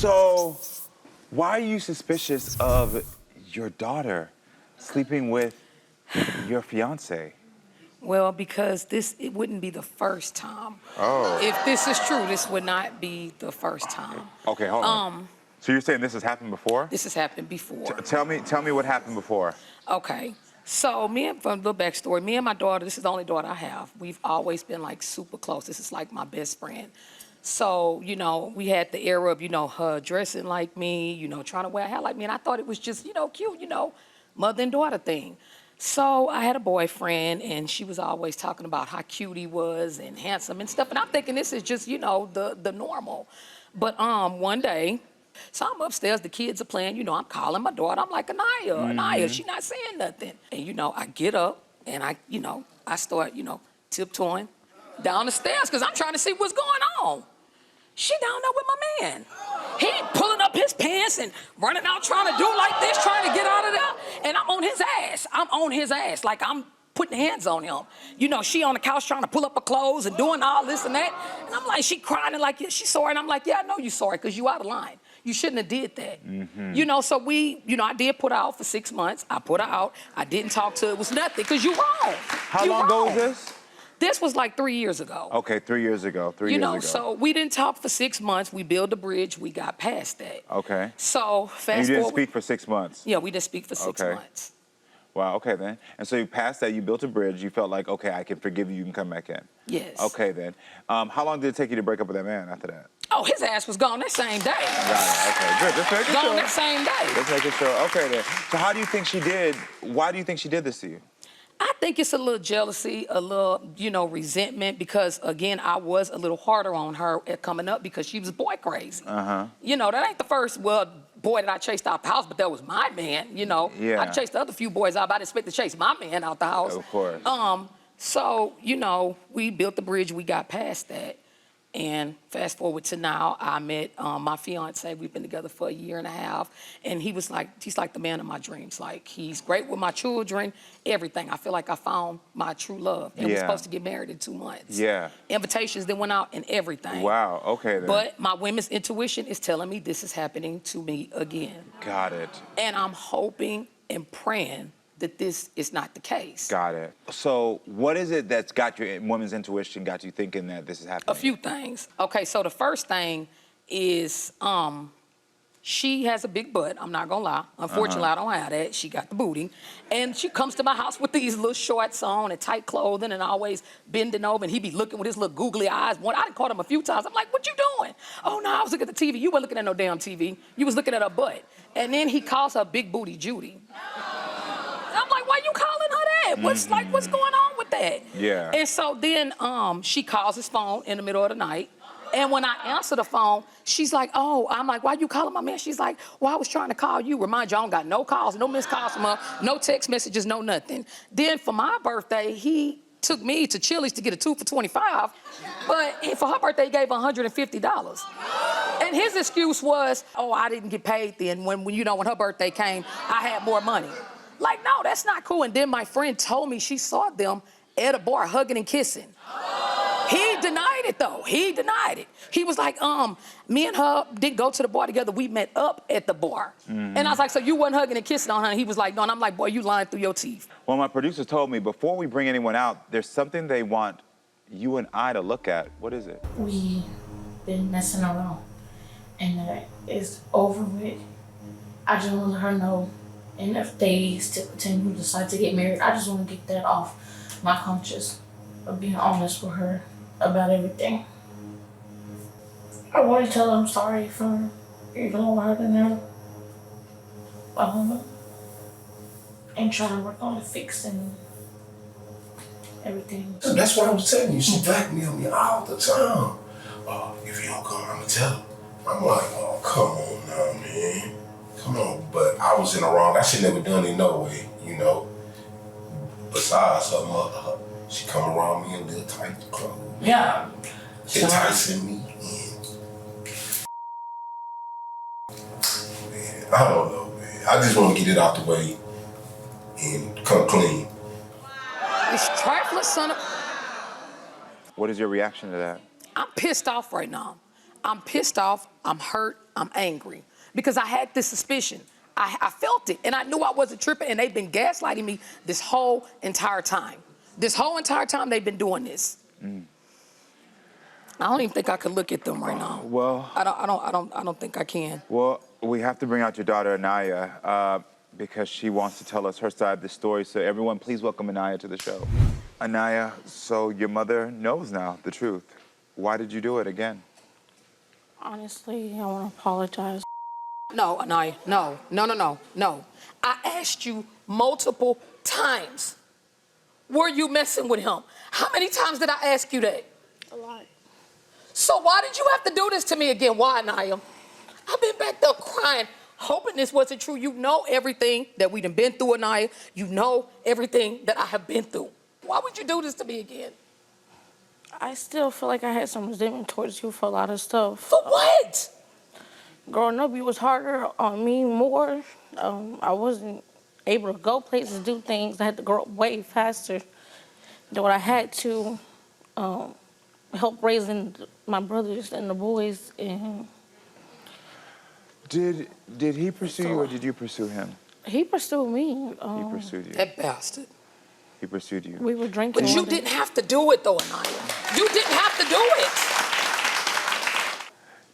So, why are you suspicious of your daughter sleeping with your fiance? Well, because it wouldn't be the first time. Oh. If this is true, this would not be the first time. Okay, hold on. So you're saying this has happened before? This has happened before. Tell me what happened before. Okay. So from a little backstory, me and my daughter, this is the only daughter I have. We've always been like super close. This is like my best friend. So, you know, we had the era of, you know, her dressing like me, you know, trying to wear hair like me. And I thought it was just, you know, cute, you know, mother and daughter thing. So I had a boyfriend, and she was always talking about how cute he was and handsome and stuff. And I'm thinking this is just, you know, the normal. But one day, so I'm upstairs, the kids are playing, you know, I'm calling my daughter. I'm like, Anaya, she not saying nothing. And, you know, I get up and I start, you know, tiptoeing down the stairs because I'm trying to see what's going on. She down there with my man. He pulling up his pants and running out trying to do like this, trying to get out of there. And I'm on his ass. I'm on his ass like I'm putting hands on him. You know, she on the couch trying to pull up her clothes and doing all this and that. And I'm like, she crying and like, yeah, she's sorry. And I'm like, yeah, I know you're sorry because you out of line. You shouldn't have did that. Mm-hmm. You know, so I did put her out for 6 months. I put her out. I didn't talk to her. It was nothing because you wrong. How long ago was this? This was like 3 years ago. Okay, 3 years ago. You know, so we didn't talk for 6 months. We built a bridge. We got past that. Okay. So fast forward. You didn't speak for 6 months? Yeah, we didn't speak for 6 months. Wow, okay then. And so you passed that, you built a bridge, you felt like, okay, I can forgive you, you can come back in. Yes. Okay then. How long did it take you to break up with that man after that? Oh, his ass was gone that same day. Got it, okay, good. Just making sure. Gone that same day. Just making sure. Okay then. So how do you think she did, why do you think she did this to you? I think it's a little jealousy, a little, you know, resentment because, again, I was a little harder on her coming up because she was boy crazy. Uh-huh. You know, that ain't the first, boy that I chased out the house, but that was my man, you know. Yeah. I chased the other few boys out, but I didn't expect to chase my man out the house. Of course. So, you know, we built the bridge, we got past that. And fast forward to now, I met my fiance. We've been together for 1.5 years. And he's like the man of my dreams. Like, he's great with my children, everything. I feel like I found my true love. And we're supposed to get married in 2 months. Yeah. Invitations that went out and everything. Wow, okay then. But my women's intuition is telling me this is happening to me again. Got it. And I'm hoping and praying that this is not the case. Got it. So what is it that's got your woman's intuition, got you thinking that this is happening? A few things. Okay, so the first thing is she has a big butt, I'm not gonna lie. Unfortunately, I don't have that. She got the booty. And she comes to my house with these little shorts on and tight clothing and always bending over, and he be looking with his little googly eyes. I done caught him a few times. I'm like, what you doing? Oh, no, I was looking at the TV. You weren't looking at no damn TV. You was looking at her butt. And then he calls her Big Booty Judy. I'm like, why you calling her that? What's going on with that? Yeah. And so then she calls his phone in the middle of the night. And when I answer the phone, she's like, oh, I'm like, why you calling my man? She's like, well, I was trying to call you. Remind you, I don't got no calls, no missed calls from her, no text messages, no nothing. Then for my birthday, he took me to Chili's to get a 2 for $25. But for her birthday, he gave her $150. And his excuse was, oh, I didn't get paid then. When her birthday came, I had more money. Like, no, that's not cool. And then my friend told me she saw them at a bar hugging and kissing. He denied it, though. He denied it. He was like, me and her didn't go to the bar together. We met up at the bar. Mm-hmm. And I was like, so you wasn't hugging and kissing on her? And he was like, no. And I'm like, boy, you lying through your teeth. Well, my producer told me before we bring anyone out, there's something they want you and I to look at. What is it? We been messing around. And it's over with. I just want to let her know. And if they still continue to decide to get married, I just want to get that off my conscience of being honest with her about everything. I want to tell her I'm sorry for even hurting her. And try to work on the fixing everything. That's what I was telling you. She blackmailed me all the time. If you don't come, I'm going to tell her. I'm like, oh, come on now, man. Come on, but I was in the wrong. I should never done it no way, you know. Besides her mother, she come around me in little tight clothes. Yeah. Enticing me in. Man, I don't know, man. I just want to get it out the way and come clean. It's trifling, son of... What is your reaction to that? I'm pissed off right now. I'm pissed off, I'm hurt, I'm angry. Because I had this suspicion. I felt it, and I knew I wasn't tripping, and they've been gaslighting me this whole entire time. This whole entire time they've been doing this. I don't even think I could look at them right now. Well, I don't think I can. well, we have to bring out your daughter, Anaya, because she wants to tell us her side of the story. So everyone, please welcome Anaya to the show. Anaya, so your mother knows now the truth. Why did you do it again? Honestly, I want to apologize. No, Anaya, no. I asked you multiple times, were you messing with him? How many times did I ask you that? A lot. So why did you have to do this to me again? Why, Anaya? I've been back there crying, hoping this wasn't true. You know everything that we done been through, Anaya. You know everything that I have been through. Why would you do this to me again? I still feel like I had some resentment towards you for a lot of stuff. For what? Growing up, you was harder on me more. I wasn't able to go places, do things. I had to grow up way faster than what I had to. Help raising my brothers and the boys. And Did he pursue you or did you pursue him? he pursued me. He pursued you. That bastard. He pursued you. We were drinking. But you one day. didn't have to do it, though, Anaya. You didn't have to do it.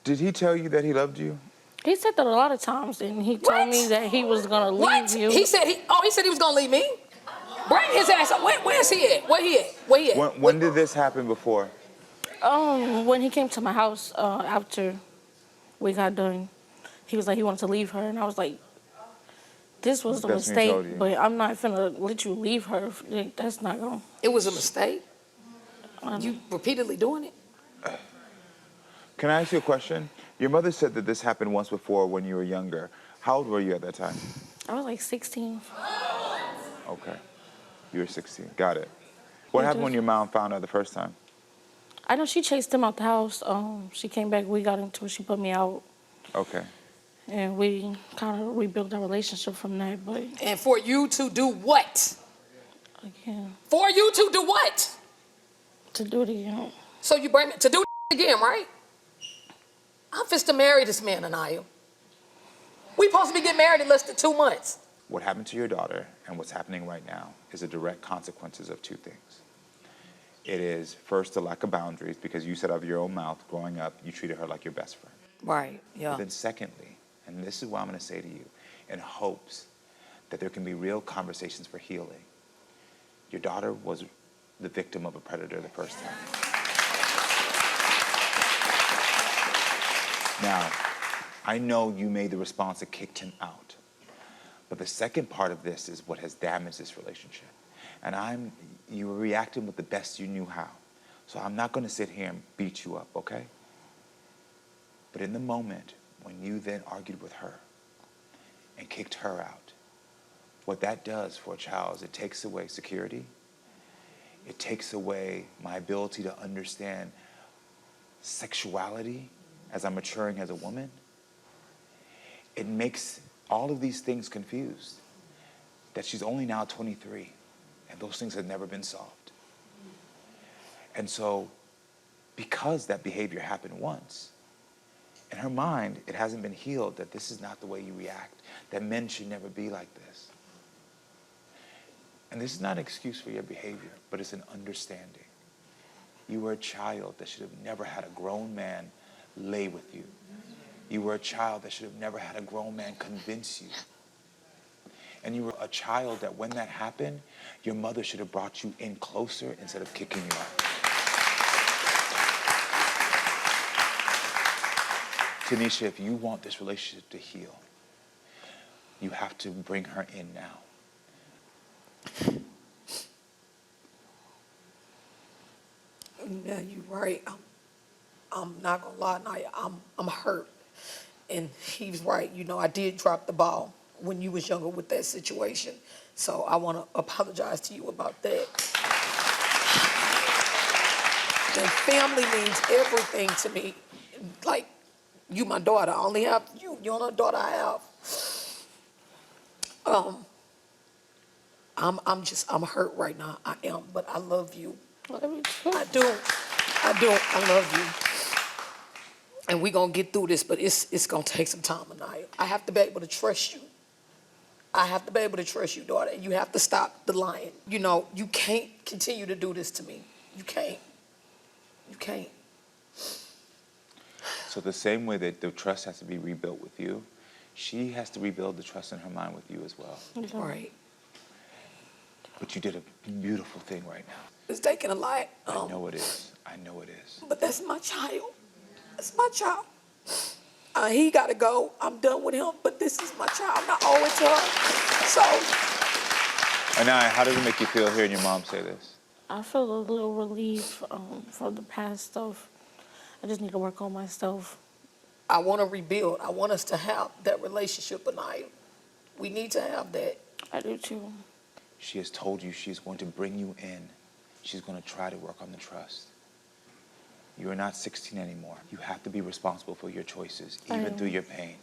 Did he tell you that he loved you? He said that a lot of times, and he told me that he was gonna leave What? you. He said he was gonna leave me? Bring his ass up. Where's he at? Where he at? When did this happen before? When he came to my house after we got done, he was like he wanted to leave her, and I was like, this was a That's when he told you. mistake, but I'm not finna let you leave her. That's not going. It was a mistake? You repeatedly doing it? Can I ask you a question? Your mother said that this happened once before when you were younger. How old were you at that time? I was like 16. Okay. You were 16. Got it. What happened when your mom found out the first time? I know she chased him out the house. She came back, we got into it, she put me out, Okay. and we kind of rebuilt our relationship from that, but And for you to do what? again, For you to do what? to do it again. So you bring me to do again, right? I'm fixed to marry this man, Anaya. We supposed to be getting married in less than 2 months. What happened to your daughter and what's happening right now is the direct consequences of two things. It is, first, the lack of boundaries, because you said out of your own mouth, growing up, you treated her like your best friend. Right, yeah. But then secondly, and this is what I'm going to say to you, in hopes that there can be real conversations for healing, your daughter was the victim of a predator the first time. Now, I know you made the response that kicked him out, but the second part of this is what has damaged this relationship. And you were reacting with the best you knew how. So I'm not going to sit here and beat you up, okay? But in the moment when you then argued with her and kicked her out, what that does for a child is it takes away security. It takes away my ability to understand sexuality as I'm maturing as a woman. It makes all of these things confused. That she's only now 23, and those things have never been solved. And so, because that behavior happened once, in her mind, it hasn't been healed that this is not the way you react, that men should never be like this. And this is not an excuse for your behavior, but it's an understanding. You were a child that should have never had a grown man lay with you. You were a child that should have never had a grown man convince you. And you were a child that when that happened, your mother should have brought you in closer instead of kicking you out. Tanisha, if you want this relationship to heal, you have to bring her in now. Yeah, you're right. I'm not gonna lie, Naya. I'm hurt, and he's right. You know, I did drop the ball when you was younger with that situation. So I want to apologize to you about that. And family means everything to me. Like, you my daughter. I only have you. You're the only daughter I have. I'm hurt right now. I am, but I love you. Love you too. I do. I love you. And we're going to get through this, but it's going to take some time, Anaya. I have to be able to trust you. I have to be able to trust you, daughter. You have to stop the lying. You know, you can't continue to do this to me. You can't. You can't. So the same way that the trust has to be rebuilt with you, she has to rebuild the trust in her mind with you as well. Right. But you did a beautiful thing right now. It's taking a lot. I know it is. I know it is. But that's my child. That's my child. He got to go. I'm done with him, but this is my child. I'm not always to her. So. Anaya, how does it make you feel hearing your mom say this? I feel a little relief from the past stuff. I just need to work on myself. I want to rebuild. I want us to have that relationship, Anaya. We need to have that. I do too. She has told you she's going to bring you in. She's going to try to work on the trust. You are not 16 anymore. You have to be responsible for your choices, even through your pain.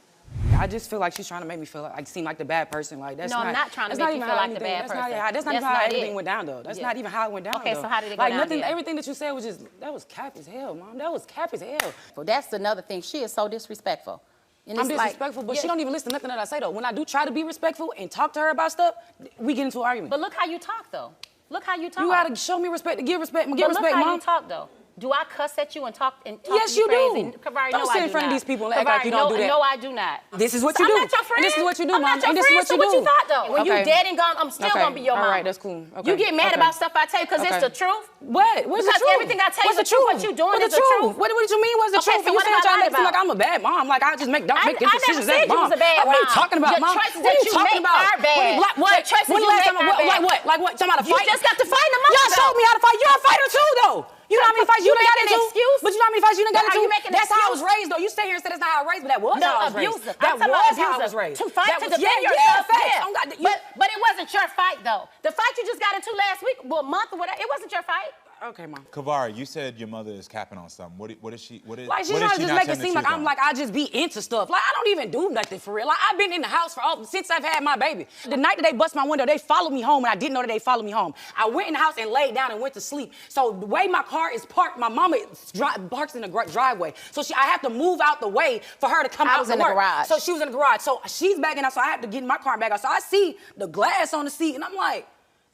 I just feel like she's trying to make me feel like seem like the bad person. Like that's No, not. I'm not trying to that's make not you even feel how like the anything- bad that's not- person. That's not That's even how not everything it. went down though. That's Yeah. not even how it went down. Okay, though. so how did it go like down nothing. then? Everything that you said was just that was cap as hell, mom. That was cap as hell. Well, that's another thing. She is so disrespectful. And I'm it's like- disrespectful, but yeah. she don't even listen to nothing that I say though. When I do try to be respectful and talk to her about stuff, we get into an argument. But look how you talk, though. Look how you talk. You gotta show me respect to give respect. But Give look respect, how mom. you talk, though. Do I cuss at you and talk Yes, to you you do. crazy? Kavari, Don't no, sit I in do front of not. these people and act like you Kavari, don't do that. No, I do not. This is what you I'm do. not your friend. And this is what you do, I'm mom. not your And this is friend, what so you what do. you thought, though? When you Okay. dead and gone, I'm still Okay. gonna be your mom. All right, that's cool. Okay. You get mad Okay. about stuff I tell you because it's Okay. the truth? What? What's the Because truth? everything I tell you What's is the truth. What you doing What's is the truth. What did you mean? What's the Okay, truth? so You what saying have I trying to lied make it seem like about? I'm a bad mom. Like I just don't make good I decisions never said as you mom. was a bad Like, what are you mom. talking about, Your mom? choices What are that you you talking make about? are bad. What? Your choices When the you last make time? are bad. Like what? Talking about a You fight? just got to fight in a month Y'all ago. showed me how to fight. You're a fighter too, though. You know how many fights you You done got making into? an excuse? But you know how many fights you done got Are into? you making an That's how I excuse? was raised, though. You stay here and say that's not how I was raised, but that was No, how I was raised. abusive. That I'm talking was about how I was abusive. raised. To fight That to was- defend yeah, yourself. facts. Yeah. I'm not- But it wasn't your fight, though. The fight you just got into last week, well, month or whatever, it wasn't your fight. Okay, mom. Kavari, you said your mother is capping on something. What is she? What is? Like she's what is trying to she just not make it telling the seem like truth I'm on? like I just be into stuff. Like I don't even do nothing for real. Like I've been in the house since I've had my baby. The night that they bust my window, they followed me home, and I didn't know that they followed me home. I went in the house and laid down and went to sleep. So the way my car is parked, my mama parks in the driveway. So I have to move out the way for her to come out was to in the work. garage. So she was in the garage. So she's backing out. So I have to get in my car and back out. So I see the glass on the seat, and I'm like.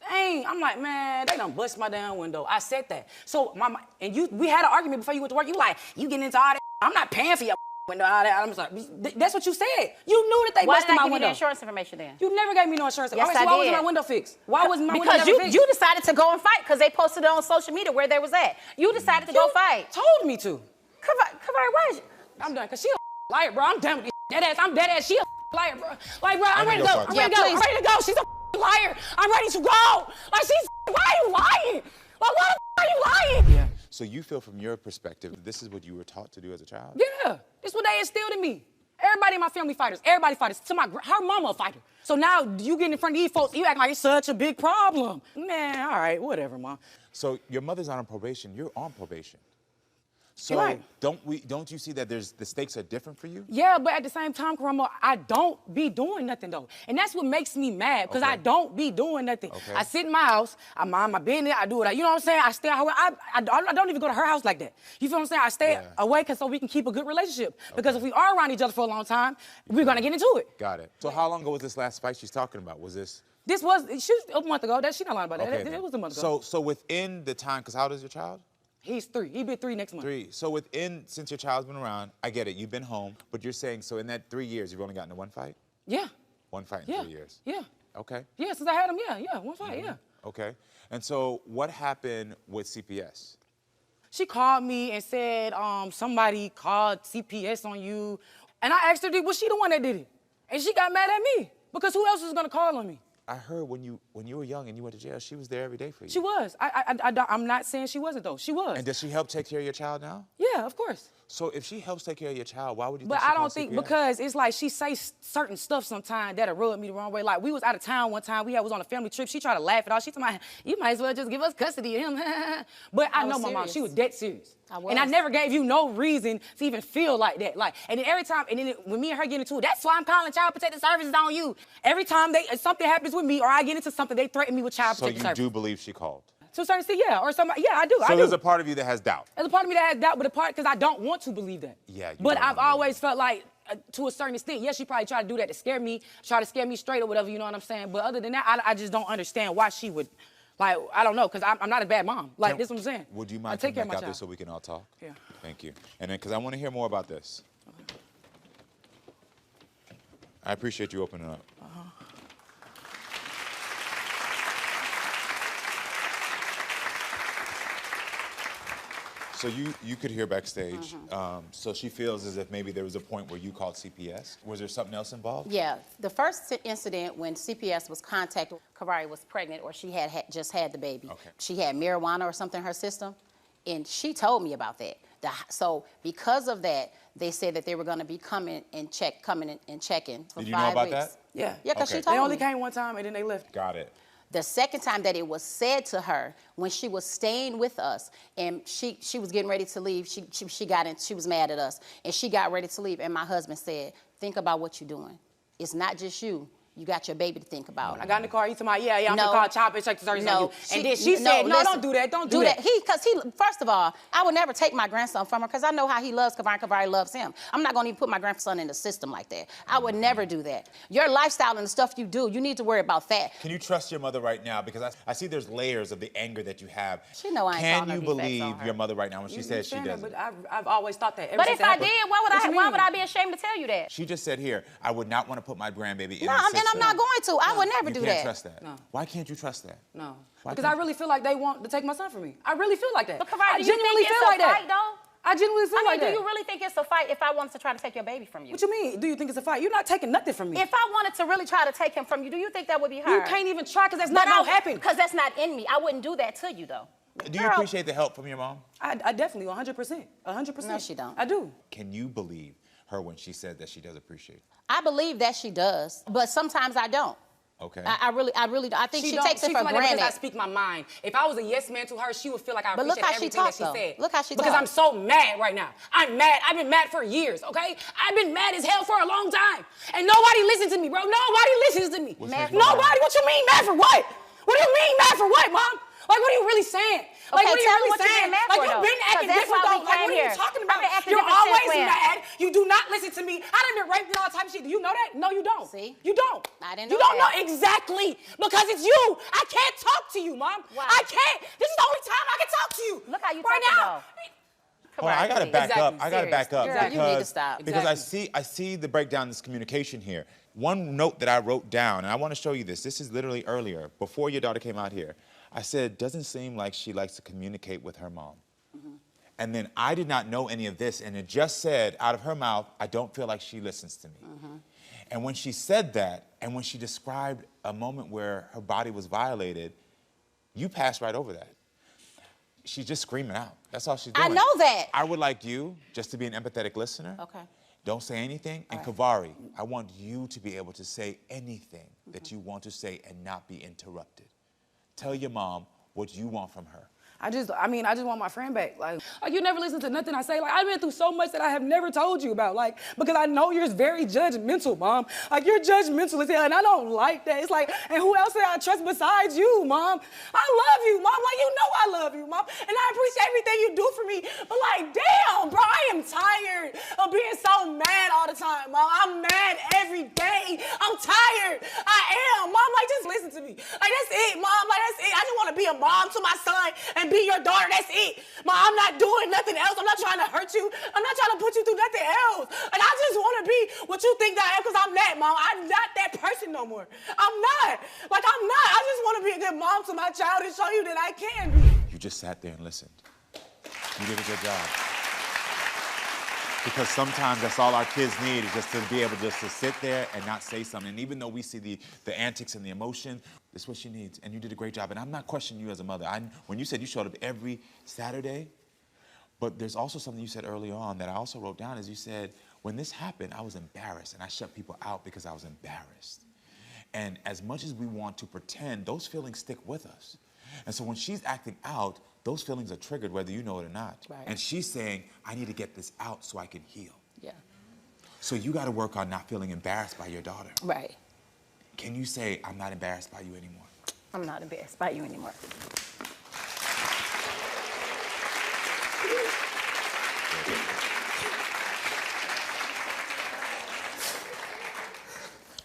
Dang, I'm like, man, they done bust my damn window. I said that. So, mama, and we had an argument before you went to work. You like, you getting into all that. I'm not paying for your window, all that. I was like, that's what you said. You knew that they Why busted did I my give you window. the insurance information then? You never gave me no insurance. Yes, All right, so I why wasn't did. my window fixed? Why wasn't my window Because never fixed? you decided to go and fight because they posted it on social media where they was at. You decided to go fight. Told me to. Kavari, why is you? I'm done, because she a liar, bro. I'm done with this dead ass. I'm dead ass. She a liar, bro. Like, bro, I'm ready to go. I'm ready to go. I'm ready to go. She's a liar. I'm ready to go. Like, why are you lying? Like, why the are you lying? Yeah. So you feel from your perspective, this is what you were taught to do as a child? Yeah, this is what they instilled in me. Everybody in my family fighters. Everybody fighters. Her mama a fighter. So now you get in front of these folks, you act like it's such a big problem. Man, all right, whatever, mom. So your mother's not on probation. You're on probation. So Right. don't you see that the stakes are different for you? Yeah, but at the same time, Karamo, I don't be doing nothing though. And that's what makes me mad, because I don't be doing nothing. Okay. I sit in my house, I mind my business, I do what you know what I'm saying? I stay out her, I don't even go to her house like that. You feel what I'm saying? I stay away so we can keep a good relationship. Because if we are around each other for a long time, we're gonna get into it. Got it. So how long ago was this last fight she's talking about? Was this? She was a month ago. She not lying about that. Okay, It then. was a month ago. So within the time, because how old is your child? He's 3. He'll be 3 next month. 3. So since your child's been around, I get it, you've been home, but you're saying, so in that 3 years, you've only gotten to one fight? Yeah. One fight in Yeah. 3 years? Yeah. Okay. Yeah, since I had him, yeah, one fight, yeah. Okay. And so what happened with CPS? She called me and said somebody called CPS on you. And I asked her, was she the one that did it? And she got mad at me, because who else was gonna call on me? I heard when you were young and you went to jail, she was there every day for you. She was. I'm not saying she wasn't, though. She was. And does she help take care of your child now? Yeah, of course. So if she helps take care of your child, why would you But think she I don't calls think, CPS? because it's like she says certain stuff sometimes that'll rub me the wrong way. Like, we was out of town one time. We was on a family trip. She tried to laugh it off. She told me, you might as well just give us custody of him. But I know my mom. She was dead serious. And I never gave you no reason to even feel like that. Like, and then every time, when me and her get into it, that's why I'm calling Child Protective Services on you. Every time something happens with me or I get into something, they threaten me with Child So Protective you Services. do believe she called? To a certain extent, yeah. Or somebody, yeah, I do. So there's a part of you that has doubt. There's a part of me that has doubt, but a part, because I don't want to believe that. Yeah, you but don't I've wanna always felt like, to a certain extent, yes, she probably tried to do that to scare me, try to scare me straight or whatever, you know what I'm saying? But other than that, I just don't understand why she would, like, I don't know, because I'm not a bad mom. Like, this is what I'm saying. Would you mind take care coming of back my out there child. so we can all talk? Yeah. Thank you. And then, because I want to hear more about this. Okay. I appreciate you opening up. So you could hear backstage. So she feels as if maybe there was a point where you called CPS. Was there something else involved? Yeah, the first incident when CPS was contacted, Kavari was pregnant or she had just had the baby. Okay. She had marijuana or something in her system, and she told me about that. So because of that, they said that they were going to be coming and checking for 5 weeks. Did you know about that? Yeah. Yeah, because Okay. she told They only me. came one time and then they left. Got it. The second time that it was said to her, when she was staying with us, and she was getting ready to leave, she was mad at us, and she got ready to leave, and my husband said, think about what you're doing. It's not just you. You got your baby to think about. I got in the car, he told me, yeah, I'm No. gonna call Chop and check the service on you. And then she no, said, no, listen, don't do that, don't do that. Because first of all, I would never take my grandson from her because I know how he loves Kavari and Kavari loves him. I'm not gonna even put my grandson in the system like that. I would never do that. Your lifestyle and the stuff you do, you need to worry about that. Can you trust your mother right now? Because I see there's layers of the anger that you have. She know I ain't Can calling her you defects on believe her. your mother right now when she says she saying that, doesn't? But I've always thought that. But if I did, why would I be ashamed to tell you that? She just said here, I would not want to put my grandbaby in No, the and system. I'm not going to. I would never You do can't that. trust that. No. Why can't you trust that? No. Why Because can't I really feel like they want to take my son from me. I really feel like that. But Kavari, I do you genuinely think it's feel a like that. fight, though? I genuinely feel like do that. you really think it's a fight if I wanted to try to take your baby from you? What you mean? Do you think it's a fight? You're not taking nothing from me. If I wanted to really try to take him from you, do you think that would be hard? You can't even try because that's not gonna happen. Because that's not in me. I wouldn't do that to you, though. Do you appreciate the help from your mom? I definitely, 100%. 100%. No, she don't. I do. Can you believe her when she said that she does appreciate it? I believe that she does, but sometimes I don't. Okay. I think she don't- takes it feel for like that granted. because I speak my mind. If I was a yes man to her, she would feel like I But look appreciate how she everything that talks, she though. said. Look how she Because talks. I'm so mad right now. I'm mad. I've been mad for years, okay? I've been mad as hell for a long time. And nobody listens to me, bro. Nobody listens to me. Mad Nobody? What you mean mad for what? What do you mean mad for what, Mom? Like, what are you really saying? Like, Okay, what are you tell me really what you're saying? getting mad Like, for, you've though. been 'Cause acting that's different, why we though. Like, came what are you here. talking I've about? been acting You're different since always when? mad. You do not listen to me. I done been raped and all type of shit. Do you know that? No, you don't. See? You don't. I didn't You know don't that. know exactly. Because it's you. I can't talk to you, Mom. Why? I can't. This is the only time I can talk to you. Look how you right talking, now. though. Well, I gotta please. back up. Exactly, I gotta back up Girl, you because need to stop. because I see the breakdown in this communication here. One note that I wrote down, and I want to show you this. This is literally earlier, before your daughter came out here. I said, doesn't seem like she likes to communicate with her mom. And then I did not know any of this, and it just said out of her mouth, I don't feel like she listens to me. And when she said that, and when she described a moment where her body was violated, you passed right over that. She's just screaming out. That's all she's doing. I know that. I would like you just to be an empathetic listener. Okay. Don't say anything. And Kavari, I want you to be able to say anything that you want to say and not be interrupted. Tell your mom what you want from her. I just want my friend back. Like you never listen to nothing I say. Like I've been through so much that I have never told you about. Like, because I know you're very judgmental, Mom. Like you're judgmental as hell, and I don't like that. It's like, and who else did I trust besides you, Mom? I love you, Mom. Like you know I love you, Mom. And I appreciate everything you do for me. But like, damn, bro, I am tired of being so mad all the time, Mom. I'm mad every day. I'm tired. I am, Mom. Like just listen to me. Like that's it, Mom. Like that's it. I just want to be a mom to my son and be your daughter. That's it. Mom, I'm not doing nothing else. I'm not trying to hurt you. I'm not trying to put you through nothing else. And I just want to be what you think that I am because I'm that, Mom. I'm not that person no more. I'm not. Like, I'm not. I just want to be a good mom to my child and show you that I can be. You just sat there and listened. You did a good job. Because sometimes that's all our kids need is just to be able just to sit there and not say something. And even though we see the antics and the emotion, this is what she needs. And you did a great job. And I'm not questioning you as a mother. When you said you showed up every Saturday, but there's also something you said early on that I also wrote down is you said, when this happened, I was embarrassed and I shut people out because I was embarrassed. And as much as we want to pretend, those feelings stick with us. And so when she's acting out, those feelings are triggered whether you know it or not. Right. And she's saying, I need to get this out so I can heal. Yeah. So you got to work on not feeling embarrassed by your daughter. Right. Can you say, I'm not embarrassed by you anymore? I'm not embarrassed by you anymore.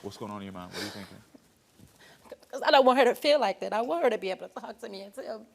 What's going on in your mind? What are you thinking? Because I don't want her to feel like that. I want her to be able to talk to me and tell me.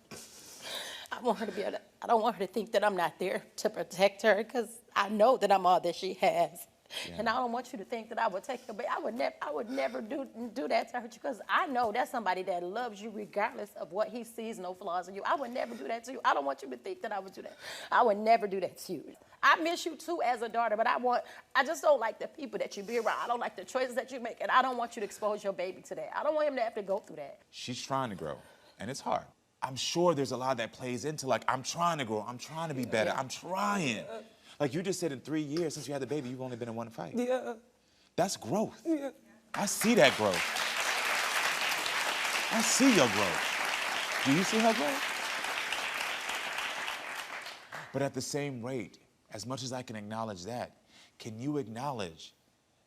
I want her to be able to, I don't want her to think that I'm not there to protect her, because I know that I'm all that she has. Yeah. And I don't want you to think that I would take her, but I would never do that to her, because I know that's somebody that loves you regardless of what he sees, no flaws in you. I would never do that to you. I don't want you to think that I would do that. I would never do that to you. I miss you too as a daughter, but I just don't like the people that you be around. I don't like the choices that you make, and I don't want you to expose your baby to that. I don't want him to have to go through that. She's trying to grow, and it's hard. I'm sure there's a lot that plays into, like, I'm trying to grow, I'm trying to be better, I'm trying. Like you just said, in 3 years since you had the baby, you've only been in one fight. Yeah. That's growth. Yeah. I see that growth. I see your growth. Do you see her growth? But at the same rate, as much as I can acknowledge that, can you acknowledge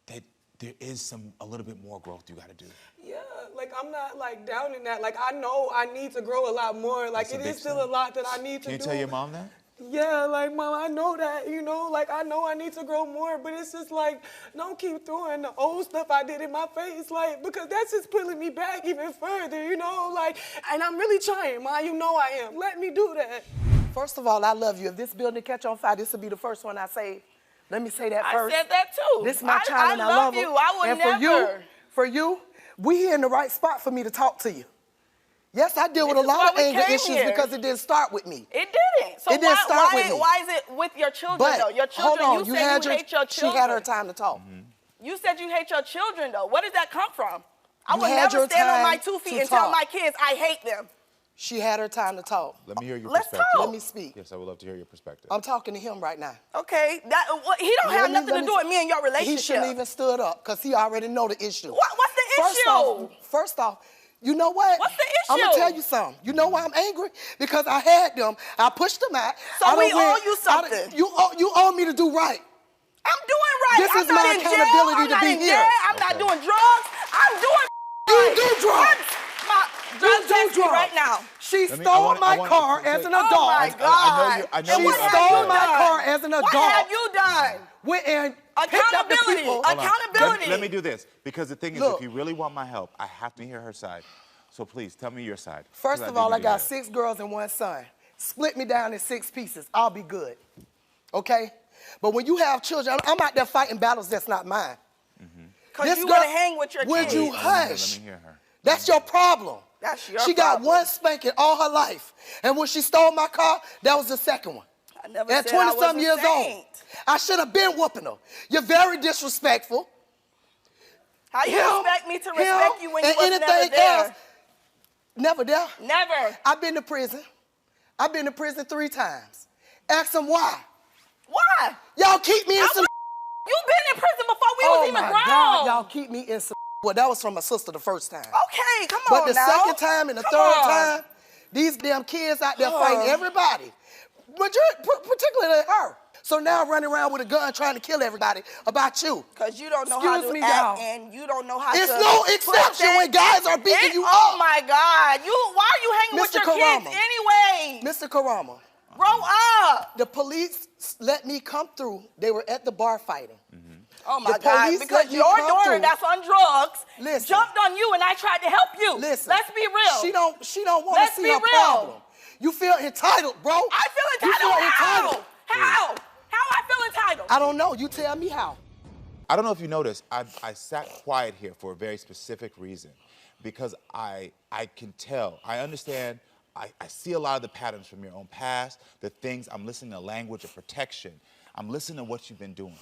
that there is a little bit more growth you gotta do? Yeah, like I'm not like doubting that. Like I know I need to grow a lot more. Like it is still a lot that I need to do. Can you tell your mom that? Yeah, like, Mom, I know that, you know, like, I know I need to grow more, but it's just like, don't keep throwing the old stuff I did in my face, like, because that's just pulling me back even further, you know, like, and I'm really trying, Ma, you know I am. Let me do that. First of all, I love you. If this building catch on fire, this will be the first one I say. Let me say that first. I said that too. This is my child, and I love you. him. I would and never. For you, we here in the right spot for me to talk to you. Yes, I deal with a lot of anger issues because it didn't start with me. It didn't. So it didn't start with me. Why is it with your children, but, though? Your children, hold on, you said you hate your children. She had her time to talk. Mm-hmm. You said you hate your children, though. Where does that come from? I would never stand on my 2 feet and tell my kids I hate them. She had her time to talk. Let me hear your Let's perspective. talk. Let me speak. Yes, I would love to hear your perspective. I'm talking to him right now. Okay, he don't have nothing to do with me and your relationship. He shouldn't even stood up because he already know the issue. What's the issue? First off, you know what? What's the issue? I'm gonna tell you something. You know why I'm angry? Because I had them. I pushed them out. So we owe you something. You owe me to do right. I'm doing right. This I'm is my accountability to be here. I'm not doing drugs. I'm doing You do drugs. Drugs text me right now. She stole my car as an adult. Oh my God. I know She you stole my car as an adult. What have you done? Went and picked up the Accountability. people. Accountability. Let me do this, because the thing is, Look. if you really want my help, I have to hear her side. So please, tell me your side. First of all, I got 6 girls and 1 son. Split me down in 6 pieces. I'll be good. Okay? But when you have children, I'm out there fighting battles that's not mine. Because you want to hang with your kids. Would you hush? Let me hear her. That's your problem. That's your She got problem. 1 spanking all her life. And when she stole my car, that was the second one. I never At said I was 20-some a years saint. old. I should have been whooping her. You're very disrespectful. How you expect me to respect you when you wasn't never there? Never there. Never. I've been to prison. I've been to prison 3 times. Ask them why. Why? Y'all keep me in some. You've been in prison before we was even grown. God, y'all keep me in some. Well, that was from my sister the first time. Okay, come But on the now. second time and the third time, these damn kids out there fighting everybody. Particularly her. So now running around with a gun trying to kill everybody about you. Because you don't know how to act and you don't know how to... It's no exception when guys are beating you up. Oh my God. Why are you hanging with your kids anyway? Mr. Karamo. Grow up. The police let me come through. They were at the bar fighting. Oh my God, because your daughter that's on drugs jumped on you and I tried to help you. Listen. Let's be real. She don't want to see her problem. You feel entitled, bro. I feel entitled. How? How I feel entitled? I don't know. You tell me how. I don't know if you noticed, I sat quiet here for a very specific reason, because I can tell, I understand, I see a lot of the patterns from your own past, the things, I'm listening to language of protection. I'm listening to what you've been doing,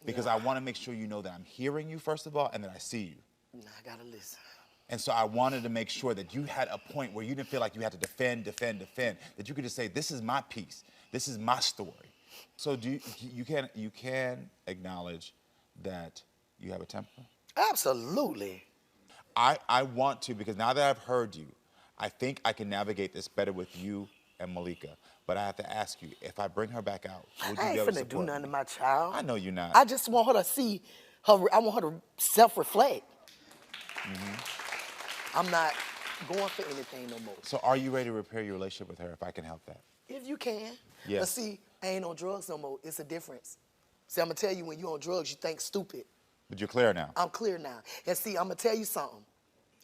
because I want to make sure you know that I'm hearing you, first of all, and that I see you. Nah, I gotta listen. And so I wanted to make sure that you had a point where you didn't feel like you had to defend, that you could just say, this is my piece, this is my story. So you can acknowledge that you have a temper? Absolutely. I want to, because now that I've heard you, I think I can navigate this better with you and Malika. But I have to ask you, if I bring her back out, would you I be ain't able to finna support do nothing me? to my child. I know you're not. I just want her to see her. I want her to self-reflect. I'm not going for anything no more. So are you ready to repair your relationship with her if I can help that? If you can. Yes. But see, I ain't on drugs no more. It's a difference. See, I'm gonna tell you, when you on drugs, you think stupid. But you're clear now. I'm clear now. And see, I'm going to tell you something.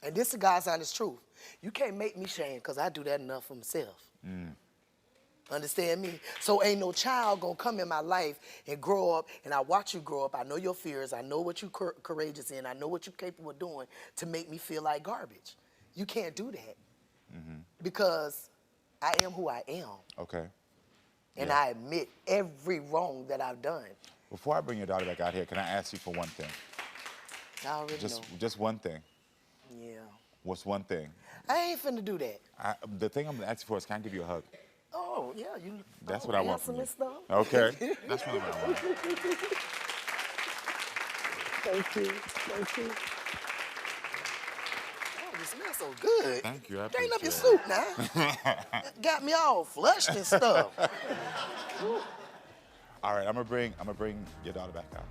And this is God's honest truth. You can't make me shame because I do that enough for myself. Understand me? So ain't no child going to come in my life and grow up, and I watch you grow up. I know your fears. I know what you're courageous in. I know what you're capable of doing to make me feel like garbage. You can't do that because I am who I am. Okay. And I admit every wrong that I've done. Before I bring your daughter back out here, can I ask you for one thing? I already know. Just one thing. Yeah. What's one thing? I ain't finna do that. The thing I'm asking for is, can I give you a hug? Oh, yeah. You. That's what I want from you. Stuff. Okay. That's what I want. Thank you. Thank you. Oh, this smells so good. Thank you. I Drain up your appreciate soup now. Got me all flushed and stuff. All right, I'm gonna bring your daughter back out.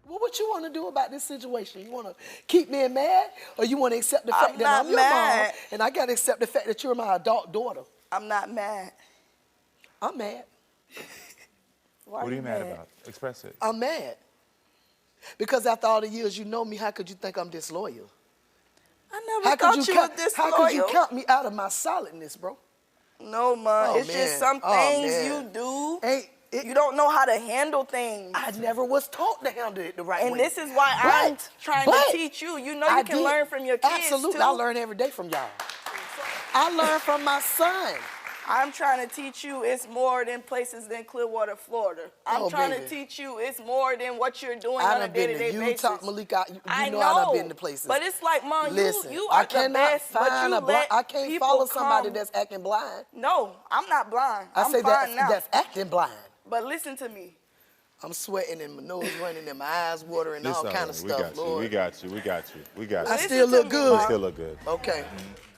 Well, what you want to do about this situation? You want to keep me mad, or you want to accept the fact that not I'm your mad. mom, and I got to accept the fact that you're my adult daughter? I'm not mad. I'm mad. Why What are you mad about? Express it. I'm mad. Because after all the years you know me, how could you think I'm disloyal? I never How thought could you you were count, disloyal. how could you count me out of my solidness, bro? No, Ma. Oh, It's man. just some Oh, things man. you do. Ain't You don't know how to handle things. I never was taught to handle it the right way. And this is why I'm trying to teach you. You know you can learn from your kids, Absolutely. too. I learn every day from y'all. I learn from my son. I'm trying to teach you it's more than places than Clearwater, Florida. I'm trying to teach you it's more than what you're doing on a day-to-day basis. Utah, Malika, you know I know. done been to places. But it's like, Mom, Listen, you are the best, but you let I can't people follow somebody come. that's acting blind. No, I'm not blind. I I'm say fine now. that's acting blind. But listen to me. I'm sweating and my nose running and my eyes watering, This all all kind of right. stuff, Lord. We got you. We got you. We got you. I Listen still to look me, good. Mom. You still look good. Okay.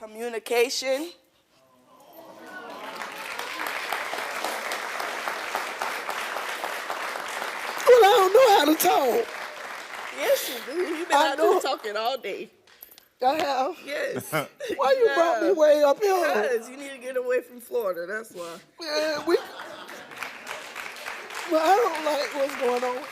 Communication. Well, I don't know how to talk. Yes, you do. You've been I out know. there talking all day. I have. Yes. Why you brought me way up here? Because you need to get away from Florida, that's why. Yeah, well, I don't like what's going on.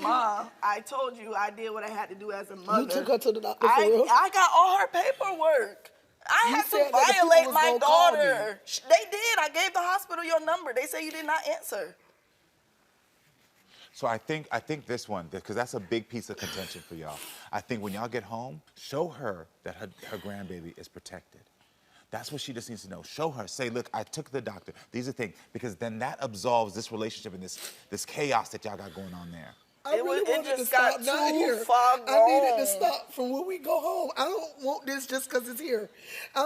Ma, I told you I did what I had to do as a mother. You took her to the doctor for real? I got all her paperwork. I You had said to that the people violate was my gonna call me. daughter. They did. I gave the hospital your number. They say you did not answer. So I think this one, because that's a big piece of contention for y'all. I think when y'all get home, show her that her grandbaby is protected. That's what she just needs to know. Show her. Say, look, I took the doctor. These are things. Because then that absolves this relationship and this chaos that y'all got going on there. I It really wanted to just stop got down too here. far I needed to gone. stop from when we go home. I don't want this just because it's here. I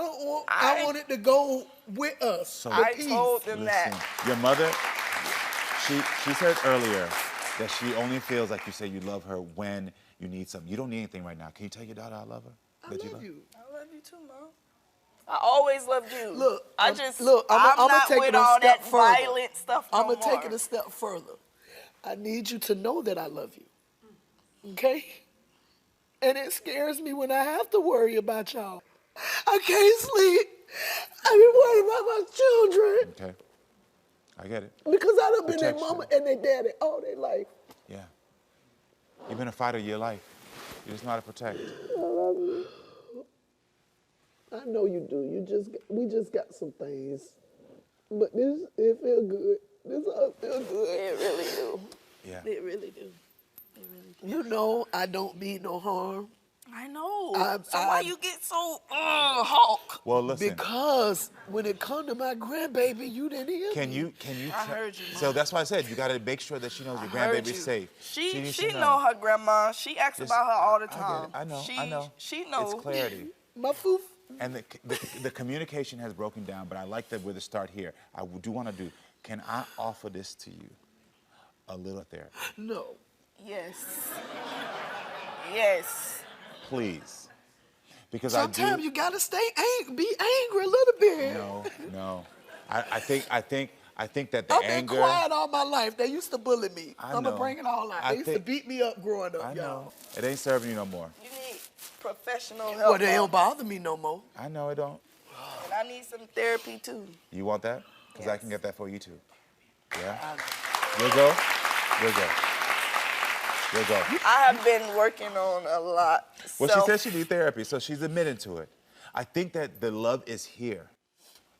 want it to go with us. So I peace. told them listen, that. your mother, she said earlier that she only feels like you say you love her when you need something. You don't need anything right now. Can you tell your daughter I love her? I love you. I love you too, Mom. I always loved you. Look, I'm I'ma not take with it a all step that further. violent stuff no I'm going to take more. it a step further. I need you to know that I love you. Okay? And it scares me when I have to worry about y'all. I can't sleep. I be worried about my children. Okay. I get it. Because I done been their Protection. mama and their daddy all their life. Yeah. You've been a fighter your life. You just know how to protect. I love you. I know you do. We just got some things. But it feel good. This all feel good. It really do. Yeah. It really do. You know I don't mean no harm. I know. So why you get so Hulk? Well, listen. Because when it come to my grandbaby, you didn't hear Can me. you? I heard you, Mom. So that's why I said you got to make sure that she knows your Heard grandbaby's you. safe. She needs to know her grandma. She asks Just- about her all the I get time. it. I know. She, She It's knows. clarity. My foof. And the communication has broken down, but I like that we're the start here. I do want to do. Can I offer this to you? A little therapy, No. Yes. Yes. please, because Sometimes you gotta be angry a little bit. No. I think that the I've been anger. quiet all my life. They used to bully me. I I'm gonna know. bring it all out. I They used to think- beat me up growing up, I y'all. know. It ain't serving you no more. You need professional help. Well, they Mom. don't bother me no more. I know it don't. And I need some therapy too. You want that? Because I Yes. can get that for you too. Yeah. You'll go. You'll go. We'll go. I have been working on a lot. Well, she says she needs therapy, so she's admitting to it. I think that the love is here.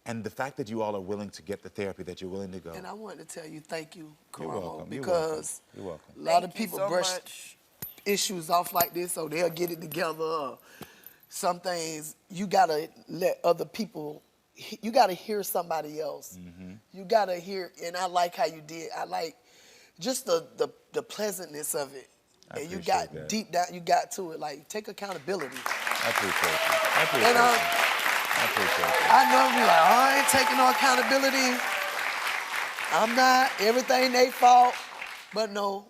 And the fact that you all are willing to get the therapy, that you're willing to go. And I wanted to tell you thank you, You're Karamo, welcome. because You're welcome. a lot of Thank you people so brush much. issues off like this so they'll get it together. Some things you gotta let other people, you gotta hear somebody else. You gotta hear, and I like how you did. I like just the pleasantness of it. And you got that. deep down, you got to it. Like, take accountability. I appreciate you. I appreciate And you. I appreciate you. I know me like, oh, I ain't taking no accountability. I'm not. Everything they fault. But no,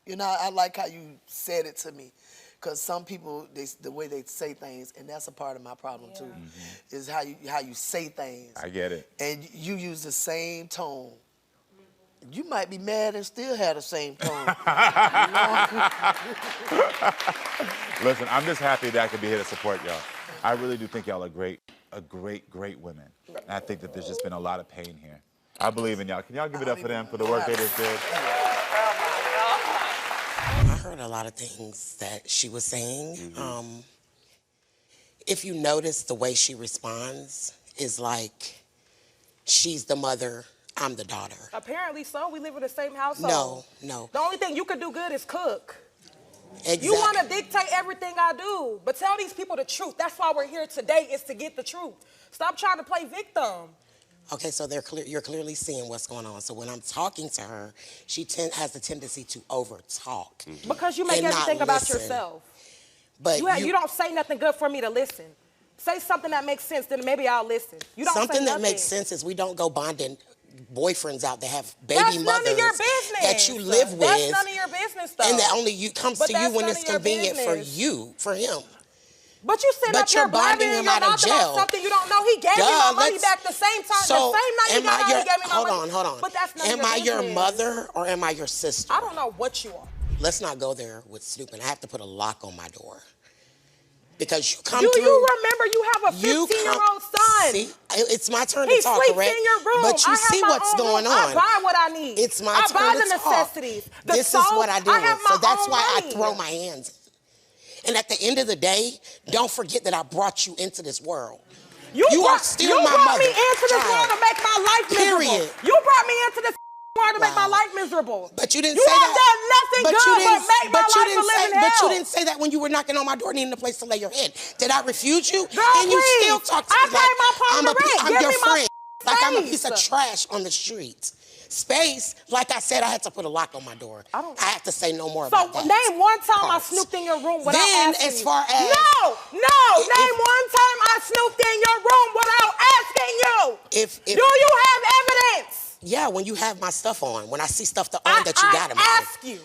you know, I like how you said it to me. Because some people, the way they say things, and that's a part of my problem too, is how you say things. I get it. And you use the same tone. You might be mad and still have the same tone. Listen, I'm just happy that I could be here to support y'all. I really do think y'all are great women. And I think that there's just been a lot of pain here. I believe in y'all. Can y'all give it up for them, for the work they just did? I heard a lot of things that she was saying. If you notice the way she responds is like she's the mother, I'm the daughter. Apparently so. We live in the same household. No. The only thing you can do good is cook. Exactly. You want to dictate everything I do, but tell these people the truth. That's why we're here today, is to get the truth. Stop trying to play victim. Okay, so you're clearly seeing what's going on. So when I'm talking to her, she has a tendency to over-talk. Because you make everything about yourself. But you don't say nothing good for me to listen. Say something that makes sense, then maybe I'll listen. You don't something say that nothing. makes sense is we don't go bonding boyfriends out that have That's baby none mothers of your business. that you live with. That's none of your business, though. And that only comes But to you that's when none it's of your convenient for business. you, for him. But you sitting But up here you're bonding blabbing in him your out of mouth about jail. something you don't know. He gave me my money let's- back the same time. So, the same night he got out, he gave me my money. Hold on. But that's none Am of your I your business. mother or am I your sister? I don't know what you are. Let's not go there with snooping. I have to put a lock on my door. Because you come Do through. you remember you have a 15-year-old son? See, it's my turn He to talk, sleeps correct? in your room. But you I see have my what's own going room. on. I buy what I need. It's my I turn buy to the talk. necessities. The This soap, is what I deal I have with. So my that's own why money. I throw my hands in. And at the end of the day, don't forget that I brought you into this world. You are still my mother. You brought me into this child. world to make my life miserable. Period. You brought me into this world to make my life miserable. But you didn't You say have that. done nothing good but make my life a living hell. But you didn't say that when you were knocking on my door needing a place to lay your head. Did I refuse you? Girl, and you please. still talk to I me paid like my part I'm, of the rent. I'm Give your me my friend. Like I'm a space. piece of trash on the street. Space, like I said, I had to put a lock on my door. I have to say no more about that. So name one time I Part. snooped in your room without Then, asking as you. far as name one time I snooped in your room without asking you. If Do you have evidence? Yeah, when you have my stuff on, when I see stuff that you got in my I ask you.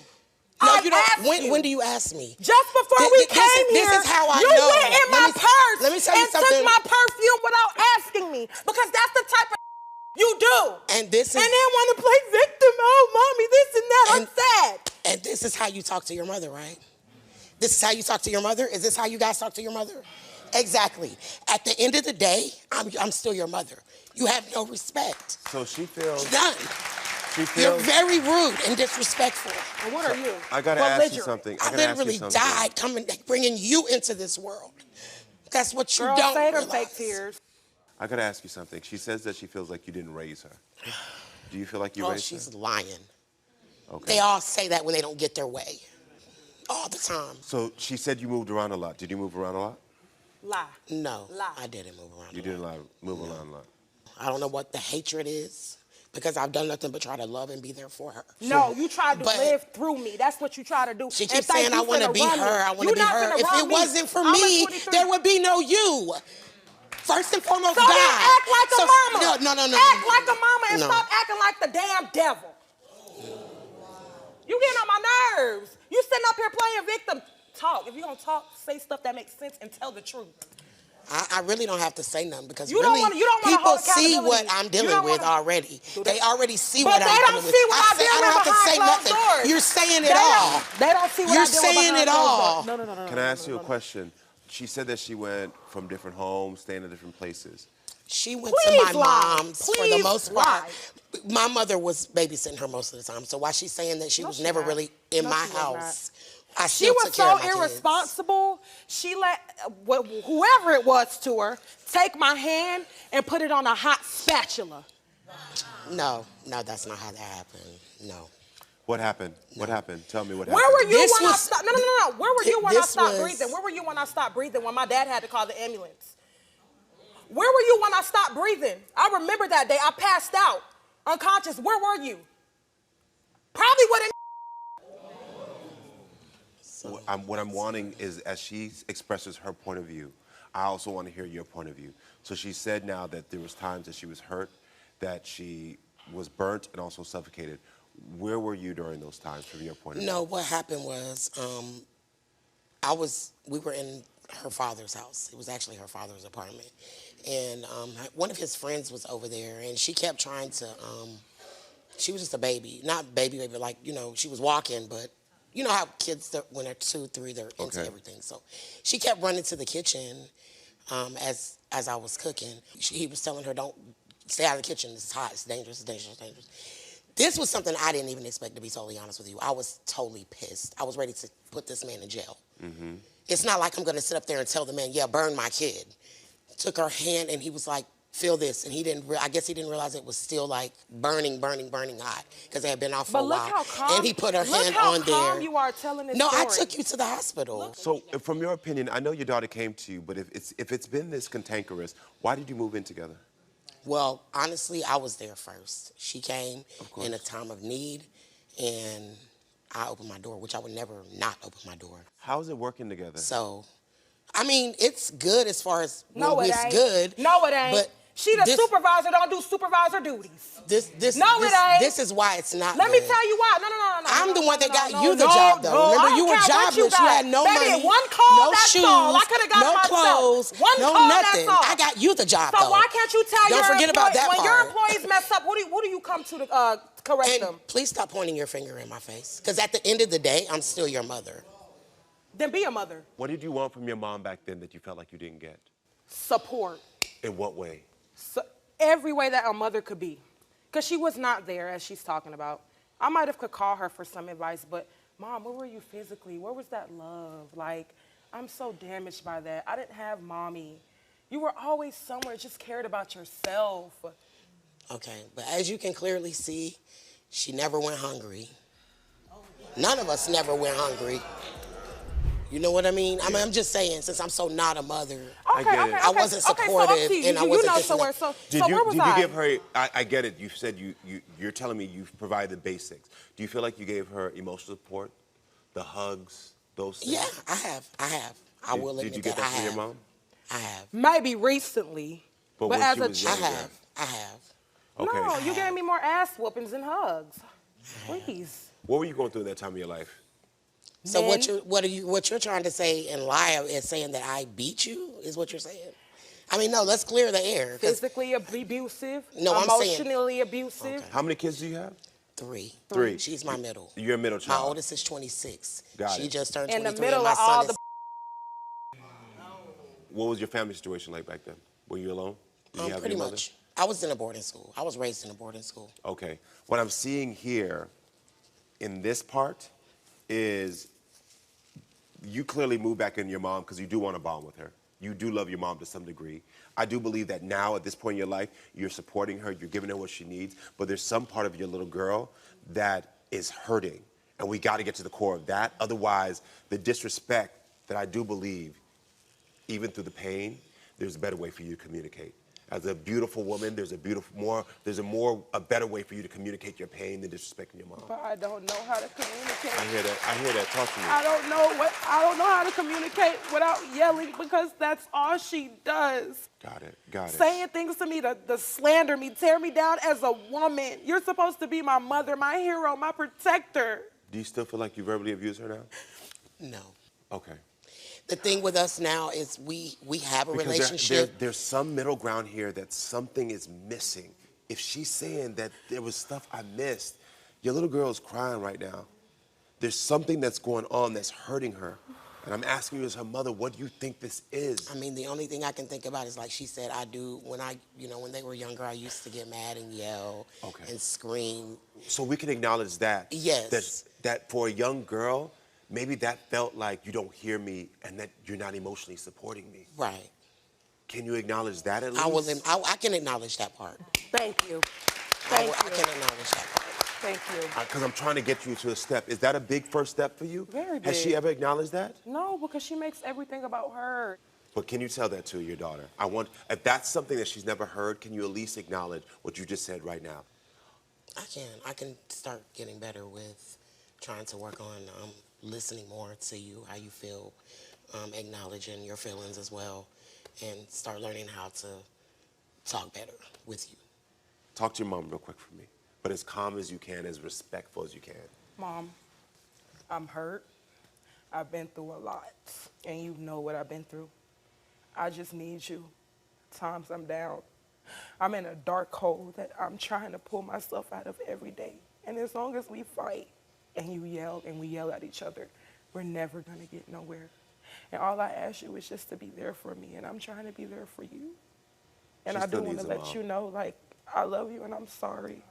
No, I you don't. asked you. When do you ask me? Just before we came this here, is how I you know. went in my purse Let me tell you and something. took my perfume without asking me, because that's the type of you do. And this is. And then want to play victim. Oh, mommy, this and that. I'm sad. And this is how you talk to your mother, right? This is how you talk to your mother? Is this how you guys talk to your mother? Exactly. At the end of the day, I'm still your mother. You have no respect. So she feels... None. She feels... You're very rude and disrespectful. And what are you? I gotta ask you something. I literally died bringing you into this world. That's what you Girl, don't say her realize. fake tears. I gotta ask you something. She says that she feels like you didn't raise her. Do you feel like you raised her? She's lying. Okay. They all say that when they don't get their way. All the time. So she said you moved around a lot. Did you move around a lot? Lie. No, Lie. I didn't move around. You didn't move around a lot. I don't know what the hatred is, because I've done nothing but try to love and be there for her. No, you tried to live through me. That's what you try to do. She keeps saying I want to be her. I want to be not her. finna If run it wasn't for I'm a me, 23. there would be no you. First and foremost, So God. then act like a mama. No. Act like a mama and No. stop acting like the damn devil. You getting on my nerves. You sitting up here playing victim. Talk. If you're going to talk, say stuff that makes sense and tell the truth. I really don't have to say nothing, because You don't really wanna people hold see what accountability. I'm You dealing don't with wanna- already. They already see But what they I'm don't dealing with. see what I say, deal I don't with have to say behind closed nothing. doors. You're saying They it don't- all. They don't see what You're I deal with saying behind it closed all. doors. No. Can I ask you a question? She said that she went from different homes, staying in different places. She went to my mom's for the most part. My mother was babysitting her most of the time. So while she's saying that she was never really in my house, I She still was took care of so my kids. irresponsible. She let whoever it was to her take my hand and put it on a hot spatula. No, that's not how that happened. No. What happened? What happened? Tell me what happened. Where were you when I stopped? No. Where were you when I stopped was- breathing? Where were you when I stopped breathing? When my dad had to call the ambulance? Where were you when I stopped breathing? I remember that day. I passed out, unconscious. Where were you? Probably wouldn't. What I'm wanting is, as she expresses her point of view, I also want to hear your point of view. So she said now that there was times that she was hurt, that she was burnt and also suffocated. Where were you during those times from your point of view? No, what happened was we were in her father's house. It was actually her father's apartment. And one of his friends was over there, and she kept trying to, she was just a baby. Not baby, like, you know, she was walking, but you know how kids, when they're 2, 3, they're into everything. So she kept running to the kitchen as I was cooking. He was telling her, don't stay out of the kitchen. It's hot, it's dangerous, it's dangerous, it's dangerous. This was something I didn't even expect, to be totally honest with you. I was totally pissed. I was ready to put this man in jail. Mm-hmm. It's not like I'm gonna sit up there and tell the man, yeah, burn my kid. Took her hand and he was like, feel this. And I guess he didn't realize it was still like burning hot because it had been off for a while. How calm, and he put her hand how on calm there. You are telling this No, story. I took you to the hospital. So from your opinion, I know your daughter came to you, but if it's been this cantankerous, why did you move in together? Well, honestly, I was there first. She came in a time of need, and I opened my door, which I would never not open my door. How is it working together? So, I mean, it's good as far as No, it it's ain't. good. No, it ain't. But she the supervisor, don't do supervisor duties. This it ain't. This is why it's not Let me good. tell you why. No. I'm the one that got you the job, though. Remember, you were jobless. You had no Baby, money, one call, no that's shoes, all. I could have got no it myself. clothes, One no call, nothing. that's all. I got you the job, So though. why can't you tell Don't your forget about that when part. your employees mess up, what do you come to correct them? Please stop pointing your finger in my face. Because at the end of the day, I'm still your mother. Then be a mother. What did you want from your mom back then that you felt like you didn't get? Support. In what way? So, every way that a mother could be. Because she was not there, as she's talking about. I might have could call her for some advice, but Mom, where were you physically? Where was that love? Like, I'm so damaged by that. I didn't have Mommy. You were always somewhere, just cared about yourself. Okay, but as you can clearly see, she never went hungry. None of us never went hungry. You know what I mean? I mean, I'm just saying, since I'm so not a mother, I wasn't supportive and I wasn't this and that. Did you give her, I get it, you said you're telling me you've provided the basics. Do you feel like you gave her emotional support? The hugs, those things? Yeah, I have. I will admit Did you get that from your mom? I have. Maybe recently, but when as she a was child. younger? I have. Okay. No, you gave me more ass whoopings and hugs. Please. What were you going through in that time of your life? So what you're trying to say and lie is saying that I beat you is what you're saying? I mean, no, let's clear the air. Physically abusive, No, I'm saying- emotionally abusive. How many kids do you have? 3. 3. She's my middle. You're a middle child. My oldest is 26. Got She it. just turned In 23. the middle and my of all son the is What was your family situation like back then? Were you alone? Did you have pretty your mother? much. I was in a boarding school. I was raised in a boarding school. Okay. What I'm seeing here in this part is you clearly moved back in your mom because you do want to bond with her. You do love your mom to some degree. I do believe that now, at this point in your life, you're supporting her, you're giving her what she needs, but there's some part of your little girl that is hurting, and we got to get to the core of that. Otherwise, the disrespect that I do believe, even through the pain, there's a better way for you to communicate. As a beautiful woman, there's a better way for you to communicate your pain than disrespecting your mom. But I don't know how to communicate. I hear that. Talk to me. I don't know how to communicate without yelling because that's all she does. Got it. Saying things to me to slander me, tear me down as a woman. You're supposed to be my mother, my hero, my protector. Do you still feel like you verbally abuse her now? No. Okay. The thing with us now is we have a Because relationship. there's some middle ground here that something is missing. If she's saying that there was stuff I missed, your little girl is crying right now. There's something that's going on that's hurting her. And I'm asking you as her mother, what do you think this is? I mean, the only thing I can think about is like she said, I do, when when they were younger, I used to get mad and yell and scream. So we can acknowledge that. Yes. That for a young girl, maybe that felt like you don't hear me and that you're not emotionally supporting me. Right. Can you acknowledge that at least? I can acknowledge that part. Thank you. I can acknowledge that part. Thank you. Because I'm trying to get you to a step. Is that a big first step for you? Very big. Has she ever acknowledged that? No, because she makes everything about her. But can you tell that to your daughter? If that's something that she's never heard, can you at least acknowledge what you just said right now? I can. I can start getting better with trying to work on listening more to you, how you feel, acknowledging your feelings as well, and start learning how to talk better with you. Talk to your mom real quick for me. But as calm as you can, as respectful as you can. Mom, I'm hurt. I've been through a lot, and you know what I've been through. I just need you. Times I'm down. I'm in a dark hole that I'm trying to pull myself out of every day. And as long as we fight and you yell and we yell at each other, we're never gonna get nowhere. And all I ask you is just to be there for me, and I'm trying to be there for you. And I do want to let you know, like, I love you and I'm sorry.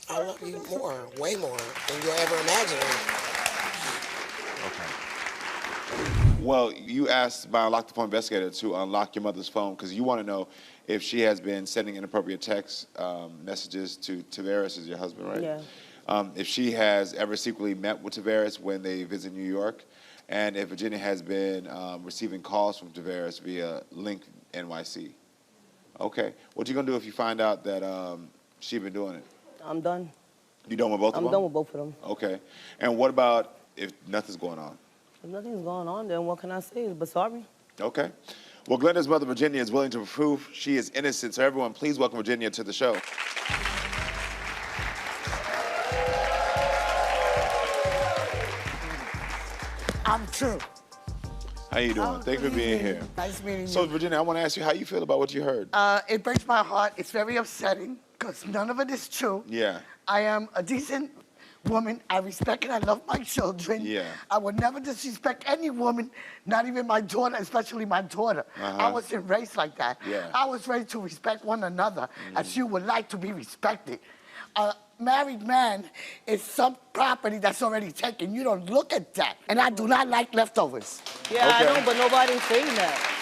I love you more, way more than you'll ever imagine. Okay. Well, you asked by a locked phone investigator to unlock your mother's phone because you want to know if she has been sending inappropriate text messages to Tavares, is your husband, right? Yeah. If she has ever secretly met with Tavares when they visit New York, and if Virginia has been receiving calls from Tavares via Link NYC. Okay. What you gonna do if you find out that she been doing it? I'm done. You done with both of them? I'm done with both of them. Okay. And what about if nothing's going on? If nothing's going on, then what can I say? But sorry. Okay. Well, Glenda's mother, Virginia, is willing to prove she is innocent. So everyone, please welcome Virginia to the show. I'm true. How you doing? Thank you for being here. Nice meeting you. So, Virginia, I want to ask you how you feel about what you heard. It breaks my heart. It's very upsetting because none of it is true. Yeah. I am a decent woman. I respect and I love my children. Yeah. I would never disrespect any woman, not even my daughter, especially my daughter. I wasn't raised like that. Yeah. I was raised to respect one another as you would like to be respected. A married man is some property that's already taken. You don't look at that. And I do not like leftovers. Yeah, I know, but nobody's saying that.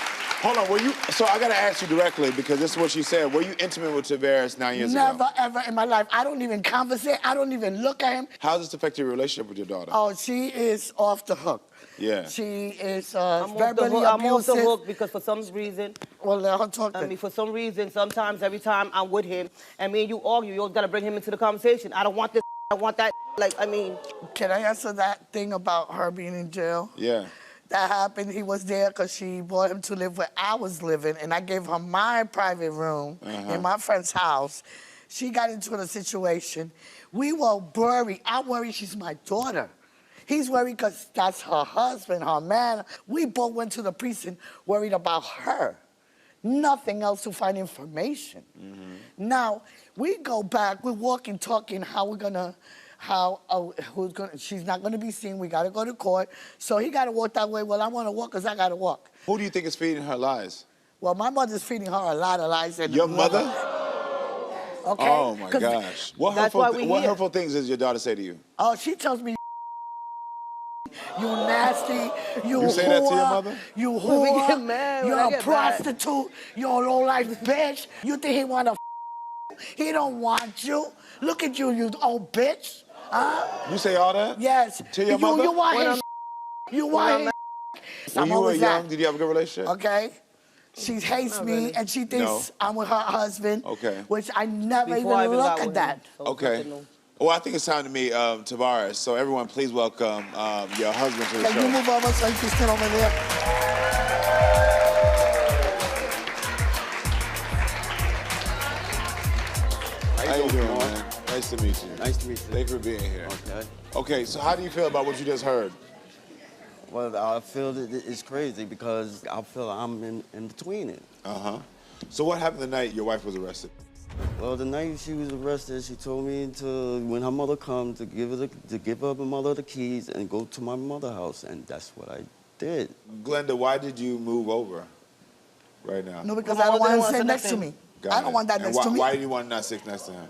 Hold on, so I gotta ask you directly because this is what she said. Were you intimate with Tavares 9 years ago? Never, ever in my life. I don't even conversate. I don't even look at him. How does this affect your relationship with your daughter? Oh, she is off the hook. Yeah. She is I'm verbally off abusive. the hook because for some reason, well, let her talk. I mean, for some reason, sometimes every time I'm with him and me and you argue, you always gotta bring him into the conversation. I don't want this. I want that. Like, I mean. Can I answer that thing about her being in jail? Yeah. That happened. He was there because she brought him to live where I was living, and I gave her my private room in my friend's house. She got into the situation. We were worried. I'm worried she's my daughter. He's worried because that's her husband, her man. We both went to the precinct worried about her. Nothing else to find information. Now, we go back, we're walking, talking how we're gonna, she's not gonna be seen, we gotta go to court. So he gotta walk that way. Well, I wanna walk because I gotta walk. Who do you think is feeding her lies? Well, my mother's feeding her a lot of lies. And Your mother? Okay. Oh my gosh. What hurtful things does your daughter say to you? Oh, she tells me you nasty, You say that to your mother? You When we get whore, mad, when you're I a get prostitute, you're a low-life bitch. You think he wanna He don't want you. Look at you, you old bitch. Huh? You say all that? Yes. To your mother? You want his You want his When you were young, did you have a good relationship? Okay. She hates me and she thinks I'm with her husband. Okay. Which I never Before I even even got look at with that. him. Okay. Well, I think it's time to meet Tavares. So everyone, please welcome your husband to the Can show. you move over so you can sit over there? How you doing, man? Nice to meet you. Nice to meet you. Thanks for being here. Okay. Okay, so how do you feel about what you just heard? Well, I feel that it's crazy because I feel I'm in between it. So what happened the night your wife was arrested? Well, the night she was arrested, she told me to, when her mother comes, to give her my mother the keys and go to my mother's house, and that's what I did. Glenda, why did you move over right now? No, because I don't want him to sit next to me. I don't want that next to me. Why do you want to not sit next to him?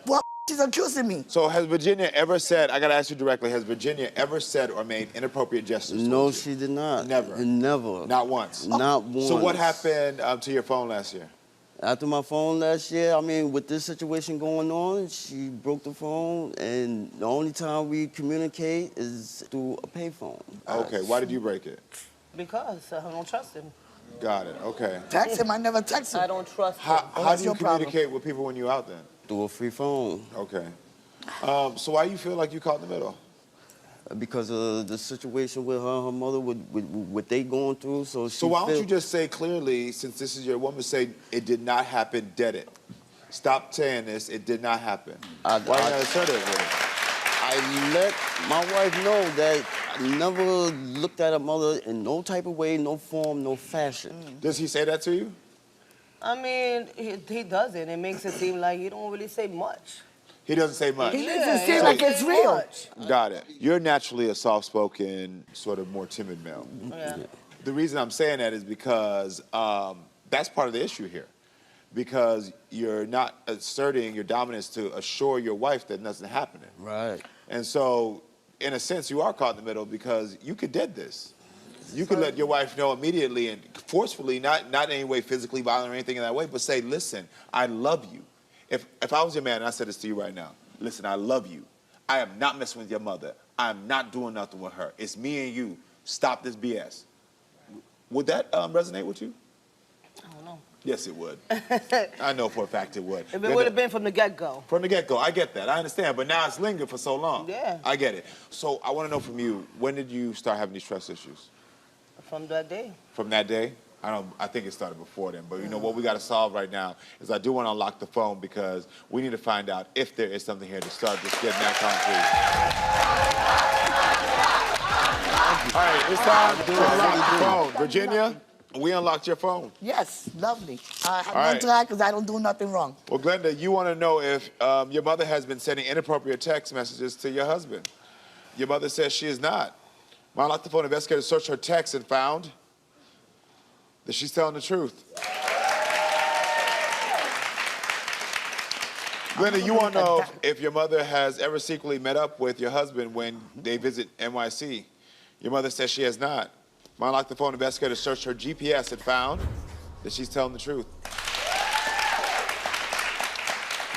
Well, she's accusing me. So has Virginia ever said, I got to ask you directly, has Virginia ever said or made inappropriate gestures? No, she did not. Never? Never. Not once? Not once. So what happened to your phone last year? After my phone last year, I mean, with this situation going on, she broke the phone, and the only time we communicate is through a payphone. Okay, why did you break it? Because I don't trust him. Got it, okay. Text him, I never text him. I don't trust him. How do you communicate with people when you're out then? Through a free phone. Okay. So why do you feel like you caught in the middle? Because of the situation with her and her mother, with what they going through, so she So why don't you just say clearly, since this is your woman, say it did not happen, dead it. Stop saying this, it did not happen. Why not assertive with it? I let my wife know that I never looked at her mother in no type of way, no form, no fashion. Does he say that to you? I mean, he doesn't. It makes it seem like he don't really say much. He doesn't say much. He makes it seem like it's real. Got it. You're naturally a soft-spoken, sort of more timid male. Yeah. The reason I'm saying that is because that's part of the issue here. Because you're not asserting your dominance to assure your wife that nothing's happening. Right. And so, in a sense, you are caught in the middle because you could dead this. You could let your wife know immediately and forcefully, not in any way physically violent or anything in that way, but say, listen, I love you. If I was your man and I said this to you right now, listen, I love you. I am not messing with your mother. I am not doing nothing with her. It's me and you. Stop this BS. Would that resonate with you? I don't know. Yes, it would. I know for a fact it would. If it would have been from the get-go. From the get-go, I get that. I understand, but now it's lingered for so long. Yeah. I get it. So I want to know from you, when did you start having these trust issues? From that day. From that day? I think it started before then, but you know what we got to solve right now is I do want to unlock the phone because we need to find out if there is something here to start just getting that concrete. All right, it's time to unlock the phone. Virginia, we unlocked your phone. Yes, lovely. I have All no right. try because I don't do nothing wrong. Well, Glenda, you want to know if your mother has been sending inappropriate text messages to your husband. Your mother says she is not. My unlock the phone investigator searched her text and found that she's telling the truth. Glenda, you want to know if your mother has ever secretly met up with your husband when they visit NYC. Your mother says she has not. My unlock the phone investigator searched her GPS and found that she's telling the truth.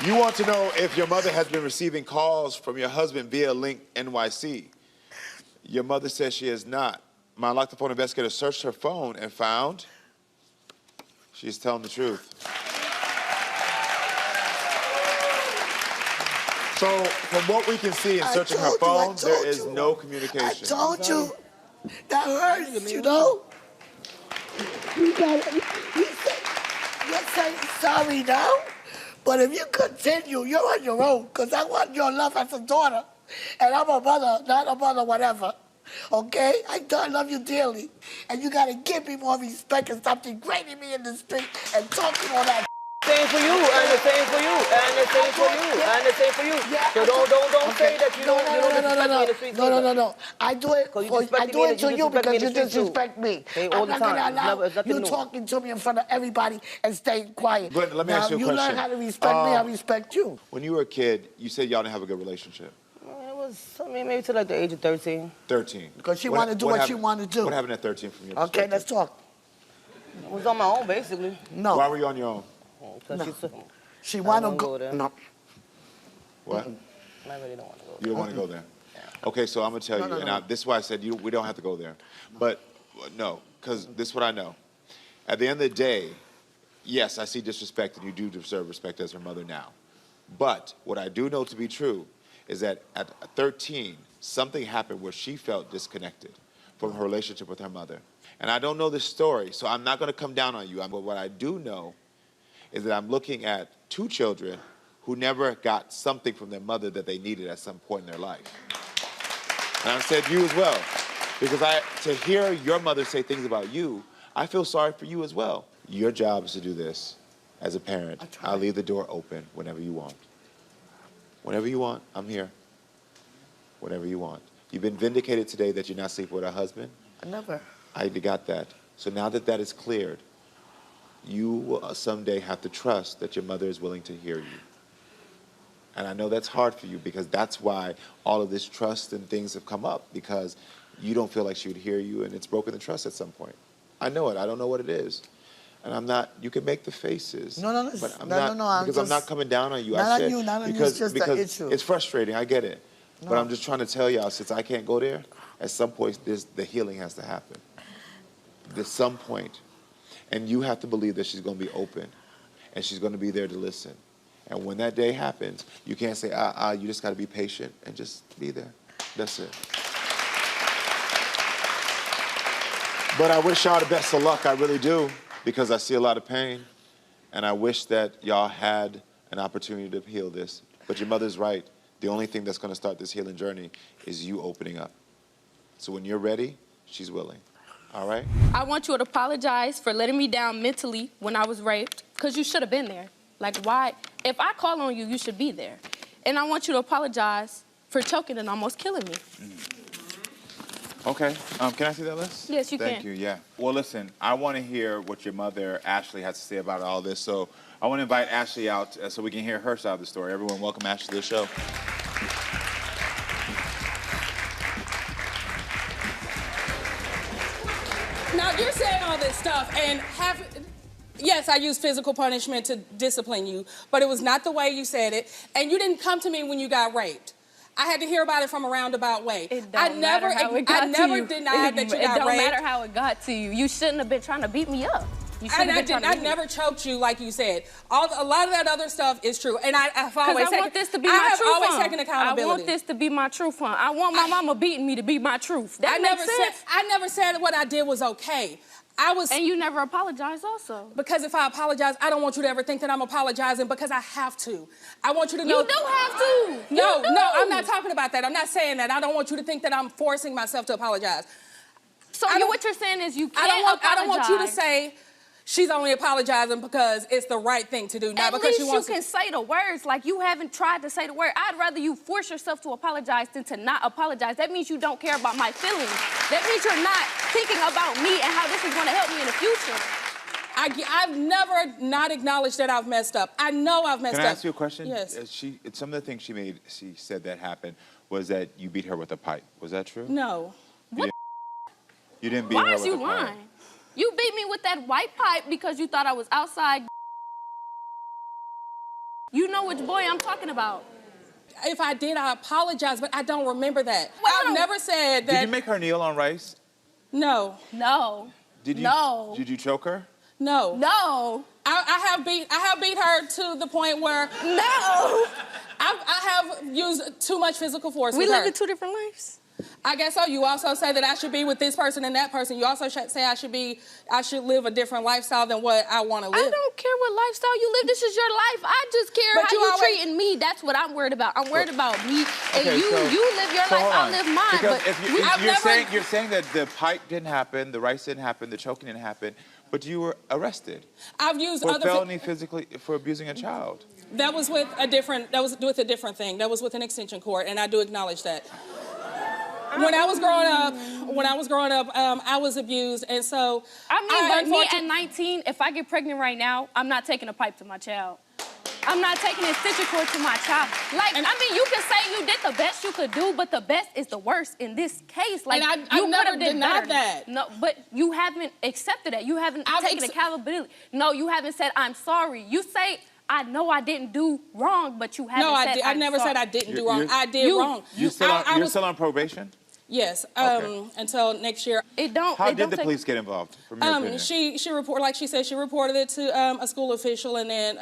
You want to know if your mother has been receiving calls from your husband via link NYC. Your mother says she has not. My unlock the phone investigator searched her phone and found she's telling the truth. So, from what we can see in searching her phone, there is no communication. I told you. That hurts, you know? You're saying sorry now, but if you continue, you're on your own, because I want your love as a daughter, and I'm a mother, not a mother, whatever. Okay? I love you dearly, and you got to give me more respect and stop degrading me in the street and talking all that. Same for you, and the same for you, and the same for you, and the same for you. Yeah, So don't say that you don't disrespect me in the streets. No. I do it to you because you disrespect me. Hey, all I'm the not gonna time. allow It's nothing you new. talking to me in front of everybody and staying quiet. Glenda, let me ask you a Now, question. you learn how to respect me, I respect you. When you were a kid, you said y'all didn't have a good relationship. It was, maybe to like the age of 13. 13. Because she wanted to do what she wanted to do. What happened at 13 from your Okay, let's talk. I was on my own, basically. No. Why were you on your own? Because She wanted to go go. there. No. What? I really don't want to go there. You don't want to go there? Okay, so I'm going to tell you, and this is why I said we don't have to go there. But no, because this is what I know. At the end of the day, yes, I see disrespect, and you do deserve respect as her mother now. But what I do know to be true is that at 13, something happened where she felt disconnected from her relationship with her mother. And I don't know this story, so I'm not going to come down on you. But what I do know is that I'm looking at two children who never got something from their mother that they needed at some point in their life. And I've said you as well, because to hear your mother say things about you, I feel sorry for you as well. Your job is to do this as a parent. I'll leave the door open whenever you want. Whenever you want, I'm here. Whenever you want. You've been vindicated today that you're not sleeping with her husband. Never. I got that. So now that that is cleared, you will someday have to trust that your mother is willing to hear you. And I know that's hard for you because that's why all of this trust and things have come up, because you don't feel like she would hear you, and it's broken the trust at some point. I know it. I don't know what it is. And I'm not, you can make the faces. No, but I'm no, not, because I'm not coming down on you. Not on you, not on you, it's just the issue. It's frustrating, I get it. No. But I'm just trying to tell y'all, since I can't go there, at some point, the healing has to happen. At some point. And you have to believe that she's going to be open, and she's going to be there to listen. And when that day happens, you can't say, you just got to be patient and just be there. That's it. But I wish y'all the best of luck, I really do, because I see a lot of pain, and I wish that y'all had an opportunity to heal this. But your mother's right. The only thing that's going to start this healing journey is you opening up. So when you're ready, she's willing. All right? I want you to apologize for letting me down mentally when I was raped, because you should have been there. Like, why? If I call on you, you should be there. And I want you to apologize for choking and almost killing me. Okay. Can I see that list? Yes, you can. Thank you, yeah. Well, listen, I want to hear what your mother, Ashley, has to say about all this. So I want to invite Ashley out so we can hear her side of the story. Everyone, welcome Ashley to the show. Now, you're saying all this stuff, and yes, I used physical punishment to discipline you, but it was not the way you said it, and you didn't come to me when you got raped. I had to hear about it from a roundabout way. I never denied that you got raped. It don't matter how it got to you. You shouldn't have been trying to beat me up. You shouldn't have been trying to beat me up. I never choked you like you said. A lot of that other stuff is true, and I've always I want this to be my truth. I have always taken accountability. I want this to be my truth, huh? I want my mama beating me to be my truth. That makes sense. I never said what I did was okay. And you never apologized also. Because if I apologize, I don't want you to ever think that I'm apologizing because I have to. I want you to know. You do have to. No, I'm not talking about that. I'm not saying that. I don't want you to think that I'm forcing myself to apologize. So what you're saying is you can't apologize. I don't want you to say she's only apologizing because it's the right thing to do, not because she wants you can say the words. Like, you haven't tried to say the word. I'd rather you force yourself to apologize than to not apologize. That means you don't care about my feelings. That means you're not thinking about me and how this is going to help me in the future. I've never not acknowledged that I've messed up. I know I've messed up. Can I ask you a question? Yes. Some of the things she said that happened was that you beat her with a pipe. Was that true? No. You didn't beat her with a pipe. Why is you lying? You beat me with that white pipe because you thought I was outside. You know which boy I'm talking about. If I did, I apologize, but I don't remember that. I've never said that. Did you make her kneel on rice? No. No. Did you choke her? No. No. I have beat her to the point where no. I have used too much physical force with her. We live in two different lives. I guess so. You also say that I should be with this person and that person. You also say I should live a different lifestyle than what I want to live. I don't care what lifestyle you live. This is your life. I just care how you treating me. That's what I'm worried about. I'm worried about me. And you live your life, I'll live mine. Because but you're saying that the pipe didn't happen, the rice didn't happen, the choking didn't happen, but you were arrested. I've used for other felony physically for abusing a child. That was with a different thing. That was with an extension court, and I do acknowledge that. When I was growing up, I was abused, and so me at 19, if I get pregnant right now, I'm not taking a pipe to my child. I'm not taking an extension cord to my child. Like, you can say you did the best you could do, but the best is the worst in this case. Like, and I never denied that. No, but you haven't accepted that. You haven't taken accountability. No, you haven't said, I'm sorry. You say, I know I didn't do wrong, but you haven't said, I never said I didn't do wrong. I did wrong. You're still on probation? Yes, until next year. How did the police get involved? From your opinion? She reported, like she said, she reported it to a school official, and then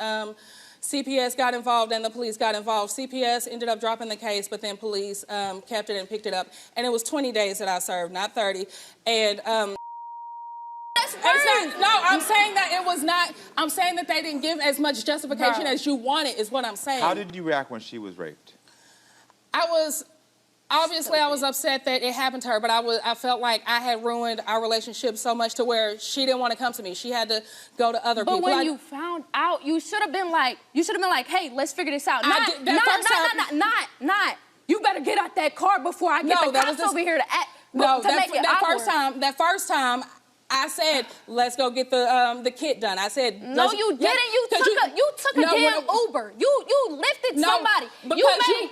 CPS got involved and the police got involved. CPS ended up dropping the case, but then police kept it and picked it up. And it was 20 days that I served, not 30. And that's worse. No, I'm saying that it was not. I'm saying that they didn't give as much justification as you wanted. Is what I'm saying. How did you react when she was raped? Obviously, I was upset that it happened to her, but I felt like I had ruined our relationship so much to where she didn't want to come to me. She had to go to other people. But when you found out, you should have been like, hey, let's figure this out. You better get out that car before I get the cops over here to act. No, to make it awkward. that first time, I said, let's go get the kit done. I said, no, you didn't. You took a damn Uber. You lifted somebody. Because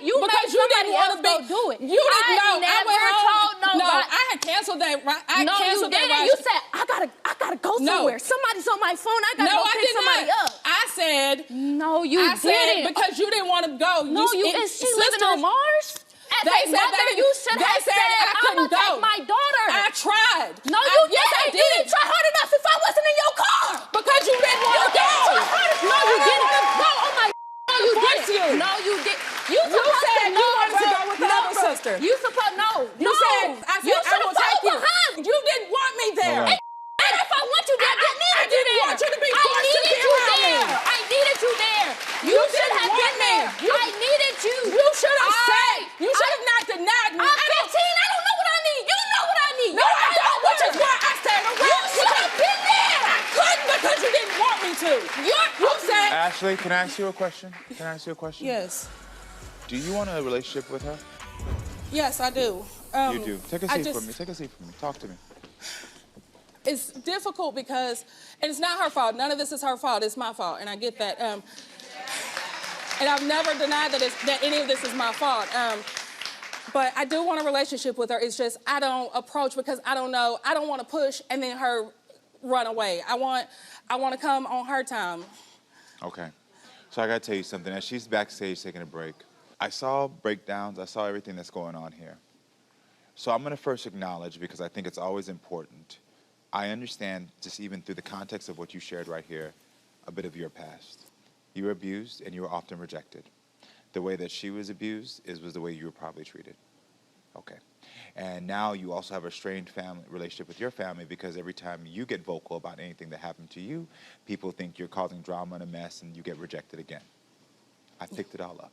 you made somebody else go do it. You didn't know. I never told nobody. No, I had canceled that. No, you didn't. You said I gotta go somewhere. Somebody's on my phone. I gotta go pick somebody up. I said no, you didn't. Said because you didn't want to go. No, is she living on Mars? They said that you should have said I couldn't I'ma take my daughter. I tried. No, you didn't. Yes, I did. You didn't try hard enough if I wasn't in your car. Because you didn't want to go. No, you didn't. No, oh my. No, you didn't. No, you did. You said you wanted to go with the other sister. You supposed no. You said I will take you. You didn't want me there. And if I want you there, I needed you there. I didn't want you to be forced to be around me. I needed you there. You should have been there. I needed you. You should have said. You should have not denied me. I'm 15. I don't know what I need. You know what I need. No, I don't. Which is why I stayed around. You should have been there. I couldn't because you didn't want me to. You said. Ashley, can I ask you a question? Yes. Do you want a relationship with her? Yes, I do. You do. Take a seat for me. Talk to me. It's difficult because, and it's not her fault. None of this is her fault. It's my fault, and I get that. And I've never denied that any of this is my fault. But I do want a relationship with her. It's just I don't approach because I don't know. I don't want to push and then her run away. I want to come on her time. Okay. So I got to tell you something. As she's backstage taking a break, I saw breakdowns. I saw everything that's going on here. So I'm going to first acknowledge, because I think it's always important, I understand, just even through the context of what you shared right here, a bit of your past. You were abused and you were often rejected. The way that she was abused was the way you were probably treated. Okay. And now you also have a strained family relationship with your family, because every time you get vocal about anything that happened to you, people think you're causing drama and a mess and you get rejected again. I picked it all up.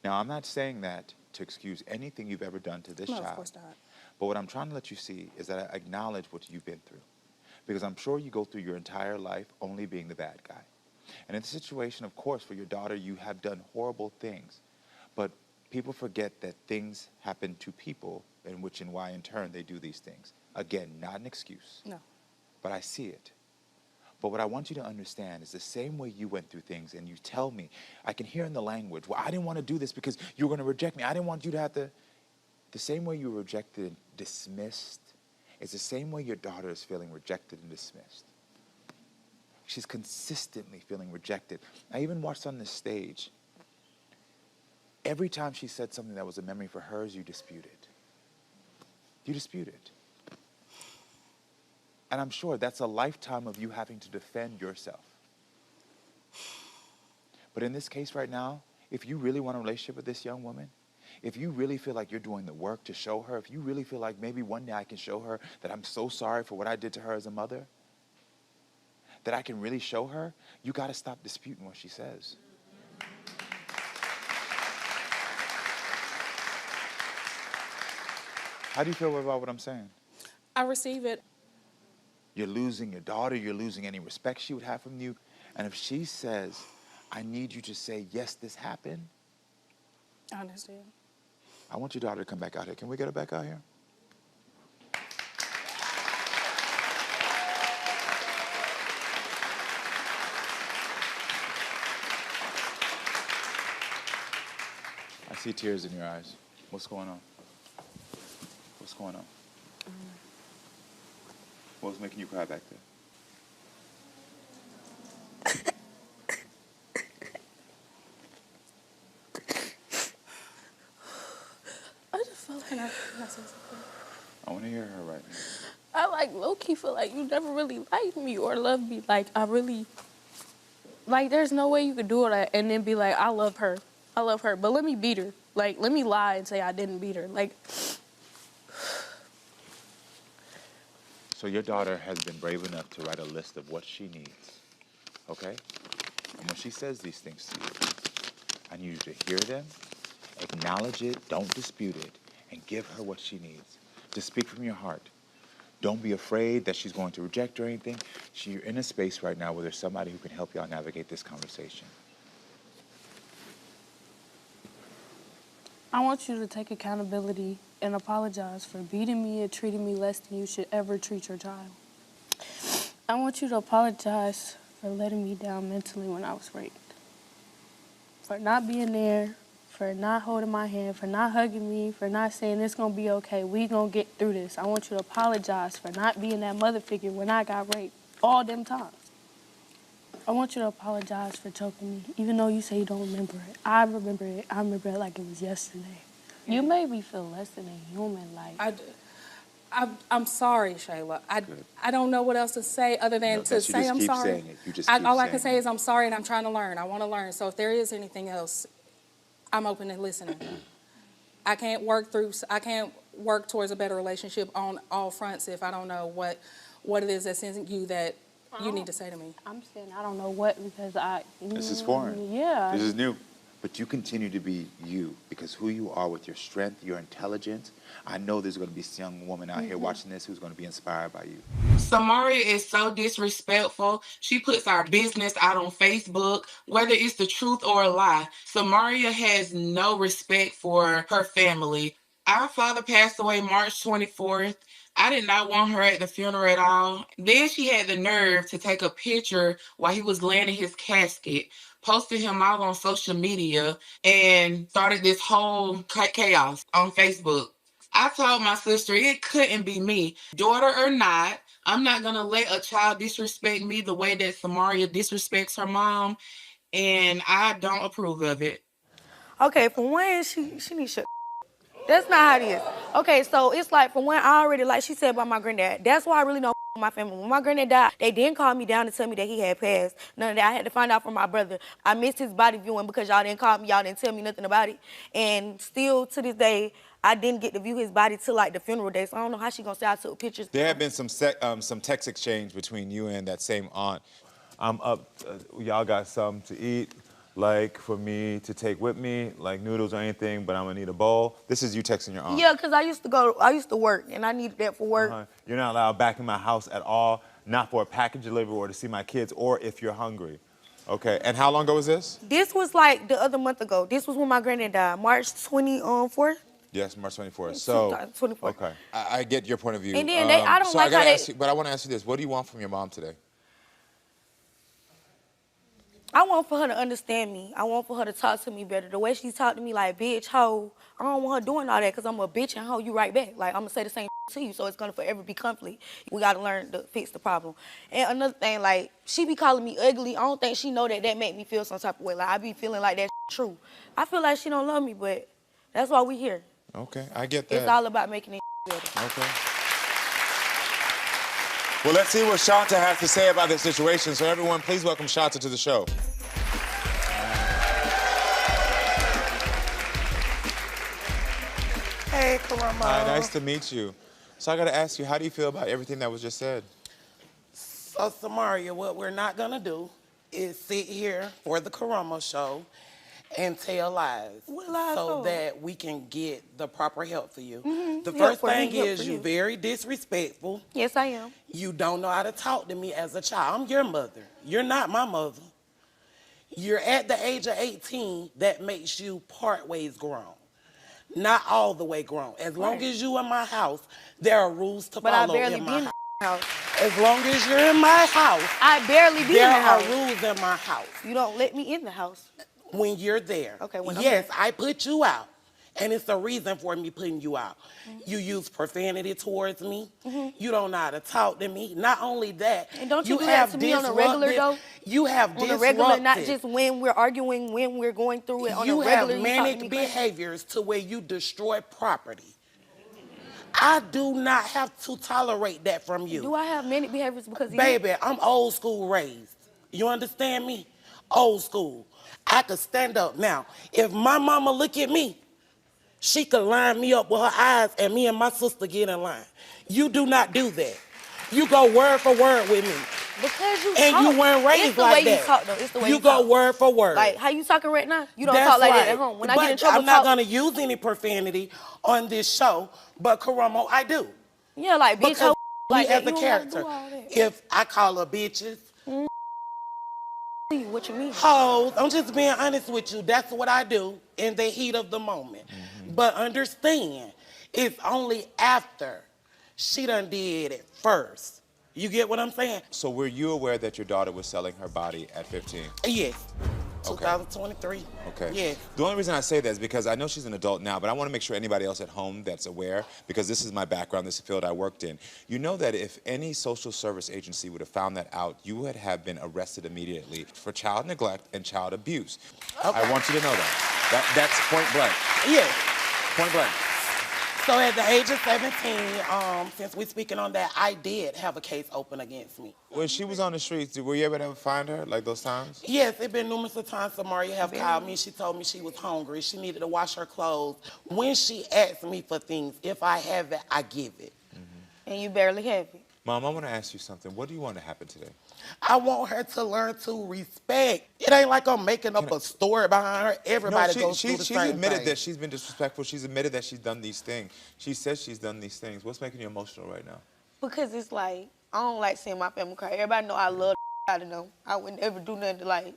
Now, I'm not saying that to excuse anything you've ever done to this child. No, of course not. But what I'm trying to let you see is that I acknowledge what you've been through. Because I'm sure you go through your entire life only being the bad guy. And in the situation, of course, for your daughter, you have done horrible things. But people forget that things happen to people, and why in turn they do these things. Again, not an excuse. No. But I see it. But what I want you to understand is the same way you went through things and you tell me, I can hear in the language, well, I didn't want to do this because you were going to reject me. I didn't want you to have to. The same way you were rejected and dismissed is the same way your daughter is feeling rejected and dismissed. She's consistently feeling rejected. I even watched on this stage. Every time she said something that was a memory for hers, you disputed. You disputed. And I'm sure that's a lifetime of you having to defend yourself. But in this case right now, if you really want a relationship with this young woman, if you really feel like you're doing the work to show her, if you really feel like maybe one day I can show her that I'm so sorry for what I did to her as a mother, that I can really show her, you got to stop disputing what she says. How do you feel about what I'm saying? I receive it. You're losing your daughter. You're losing any respect she would have from you. And if she says, I need you to say, yes, this happened. I understand. I want your daughter to come back out here. Can we get her back out here? I see tears in your eyes. What's going on? What's going on? What was making you cry back there? I just feel like I want to hear her right now. I like low-key feel like you never really liked me or loved me. Like I really, like there's no way you could do it and then be like, I love her. I love her, but let me beat her. Like, let me lie and say I didn't beat her. Like. So your daughter has been brave enough to write a list of what she needs, okay? And when she says these things to you, I need you to hear them, acknowledge it, don't dispute it, and give her what she needs. Just speak from your heart. Don't be afraid that she's going to reject or anything. You're in a space right now where there's somebody who can help y'all navigate this conversation. I want you to take accountability and apologize for beating me and treating me less than you should ever treat your child. I want you to apologize for letting me down mentally when I was raped. For not being there, for not holding my hand, for not hugging me, for not saying it's gonna be okay, we gonna get through this. I want you to apologize for not being that mother figure when I got raped all them times. I want you to apologize for choking me, even though you say you don't remember it. I remember it. I remember it like it was yesterday. You made me feel less than a human, like. I'm sorry, Shayla. I don't know what else to say other than to say I'm sorry. Saying it. You just keep all I saying can say it. is I'm sorry and I'm trying to learn. I want to learn. So if there is anything else, I'm open to listening. I can't work towards a better relationship on all fronts if I don't know what it is that's in you that you need to say to me. I'm saying I don't know what because This is foreign. Yeah. This is new. But you continue to be you because who you are with your strength, your intelligence. I know there's going to be this young woman out here watching this who's going to be inspired by you. Samaria is so disrespectful. She puts our business out on Facebook, whether it's the truth or a lie. Samaria has no respect for her family. Our father passed away March 24th. I did not want her at the funeral at all. Then she had the nerve to take a picture while he was laying in his casket, posted him out on social media, and started this whole chaos on Facebook. I told my sister it couldn't be me. Daughter or not, I'm not going to let a child disrespect me the way that Samaria disrespects her mom, and I don't approve of it. Okay, for one, she needs shit. That's not how it is. Okay, so it's like, for one, I already, like she said about my granddad, that's why I really don't with my family. When my granddad died, they didn't call me down to tell me that he had passed. None of that. I had to find out from my brother. I missed his body viewing because y'all didn't call me, y'all didn't tell me nothing about it. And still, to this day, I didn't get to view his body till like the funeral day, so I don't know how she gonna say I took pictures. There have been some text exchange between you and that same aunt. I'm up, y'all got something to eat, like for me to take with me, like noodles or anything, but I'm gonna need a bowl. This is you texting your aunt. Yeah, because I used to work, and I needed that for work. You're not allowed back in my house at all, not for a package delivery or to see my kids, or if you're hungry. Okay, and how long ago was this? This was like the other month ago. This was when my granddad died, March 24th. Yes, March 24th. So, 24th. Okay, I get your point of view. And then I don't so like I gotta how ask you, but I want to ask you this: what do you want from your mom today? I want for her to understand me. I want for her to talk to me better. The way she talked to me like, bitch, hoe, I don't want her doing all that because I'm a bitch and hoe you right back. Like, I'm going to say the same to you, so it's going to forever be conflict. We got to learn to fix the problem. And another thing, like, she be calling me ugly. I don't think she know that make me feel some type of way. Like, I be feeling like that's true. I feel like she don't love me, but that's why we here. Okay, I get that. It's all about making it better. Okay. Well, let's see what Shanta has to say about this situation. So everyone, please welcome Shanta to the show. Hey, Karamo. Hi, nice to meet you. So I got to ask you, how do you feel about everything that was just said? So, Samaria, what we're not going to do is sit here for the Karamo Show and tell lies, so that we can get the proper help for you. The first thing is you're very disrespectful. Yes, I am. You don't know how to talk to me as a child. I'm your mother. You're not my mother. You're at the age of 18, that makes you part ways grown. Not all the way grown. As long as you in my house, there are rules to follow in my house. As long as you're in my house, I barely be in the house. There are rules in my house. You don't let me in the house. When you're there. Okay, when yes, I put you out. And it's a reason for me putting you out. You use profanity towards me. You don't know how to talk to me. Not only that, and don't you do that to me on a regular though? You have on a regular, not just when we're arguing, when we're going through it. On a regular, you have manic behaviors to where you destroy property. I do not have to tolerate that from you. Do I have manic behaviors because of you? Baby, I'm old school raised. You understand me? Old school. I could stand up. Now, if my mama look at me, she could line me up with her eyes and me and my sister get in line. You do not do that. You go word for word with me. Because you and talk. You weren't raised like that. It's the way you talk, though. It's the way you go talk. Word for word. Like, how you talking right now? You don't That's talk like right. that at home. When but I get in trouble, I'm not going to use any profanity on this show, but Karamo, I do. Yeah, like, bitch, hoe, like as that. a character, if I call her bitches, what you mean? Hoes, I'm just being honest with you. That's what I do in the heat of the moment. But understand, It's only after she done did it first. You get what I'm saying? So were you aware that your daughter was selling her body at 15? Yes. Okay. 2023. Okay. Yes. The only reason I say that is because I know she's an adult now, but I want to make sure anybody else at home that's aware, because this is my background, this is the field I worked in. You know that if any social service agency would have found that out, you would have been arrested immediately for child neglect and child abuse. Okay. I want you to know that. That's point blank. Yes. Point blank. So at the age of 17, since we're speaking on that, I did have a case open against me. When she was on the streets, were you ever to find her, like those times? Yes, it's been numerous of times Samaria have called me. She told me she was hungry. She needed to wash her clothes. When she asked me for things, if I have it, I give it. And you barely have it. Mom, I want to ask you something. What do you want to happen today? I want her to learn to respect. It ain't like I'm making up a story behind her. Everybody goes through the same She's admitted thing. that she's been disrespectful. She's admitted that she's done these things. She says she's done these things. What's making you emotional right now? Because it's like, I don't like seeing my family cry. Everybody know I love out of them. I would never do nothing to like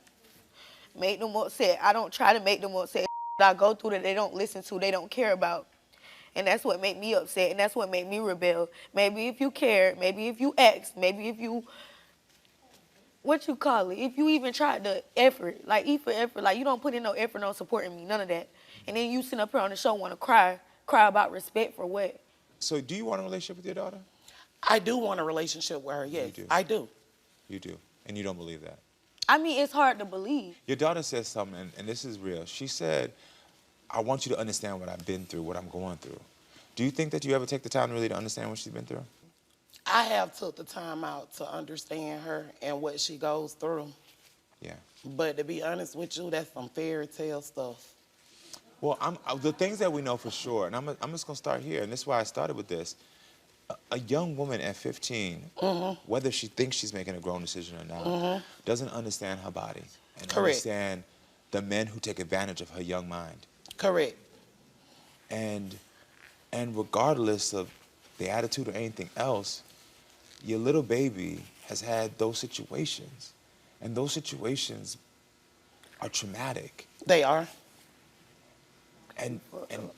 make them upset. I don't try to make them upset. I go through that they don't listen to, they don't care about. And that's what made me upset, and that's what made me rebel. Maybe if you cared, maybe if you asked, maybe if you, what you call it, if you even tried the effort, like effort, like you don't put in no effort on supporting me, none of that. And then you sit up here on the show want to cry about respect for what? So do you want a relationship with your daughter? I do want a relationship with her, yes. You do. I do. You do. And you don't believe that? I mean, it's hard to believe. Your daughter says something, and this is real. She said, I want you to understand what I've been through, what I'm going through. Do you think that you ever take the time really to understand what she's been through? I have took the time out to understand her and what she goes through. Yeah. But to be honest with you, that's some fairy tale stuff. Well, the things that we know for sure, and I'm just going to start here, and this is why I started with this. A young woman at 15, whether she thinks she's making a grown decision or not, doesn't understand her body and understand the men who take advantage of her young mind. Correct. And regardless of the attitude or anything else, your little baby has had those situations. And those situations are traumatic. They are. And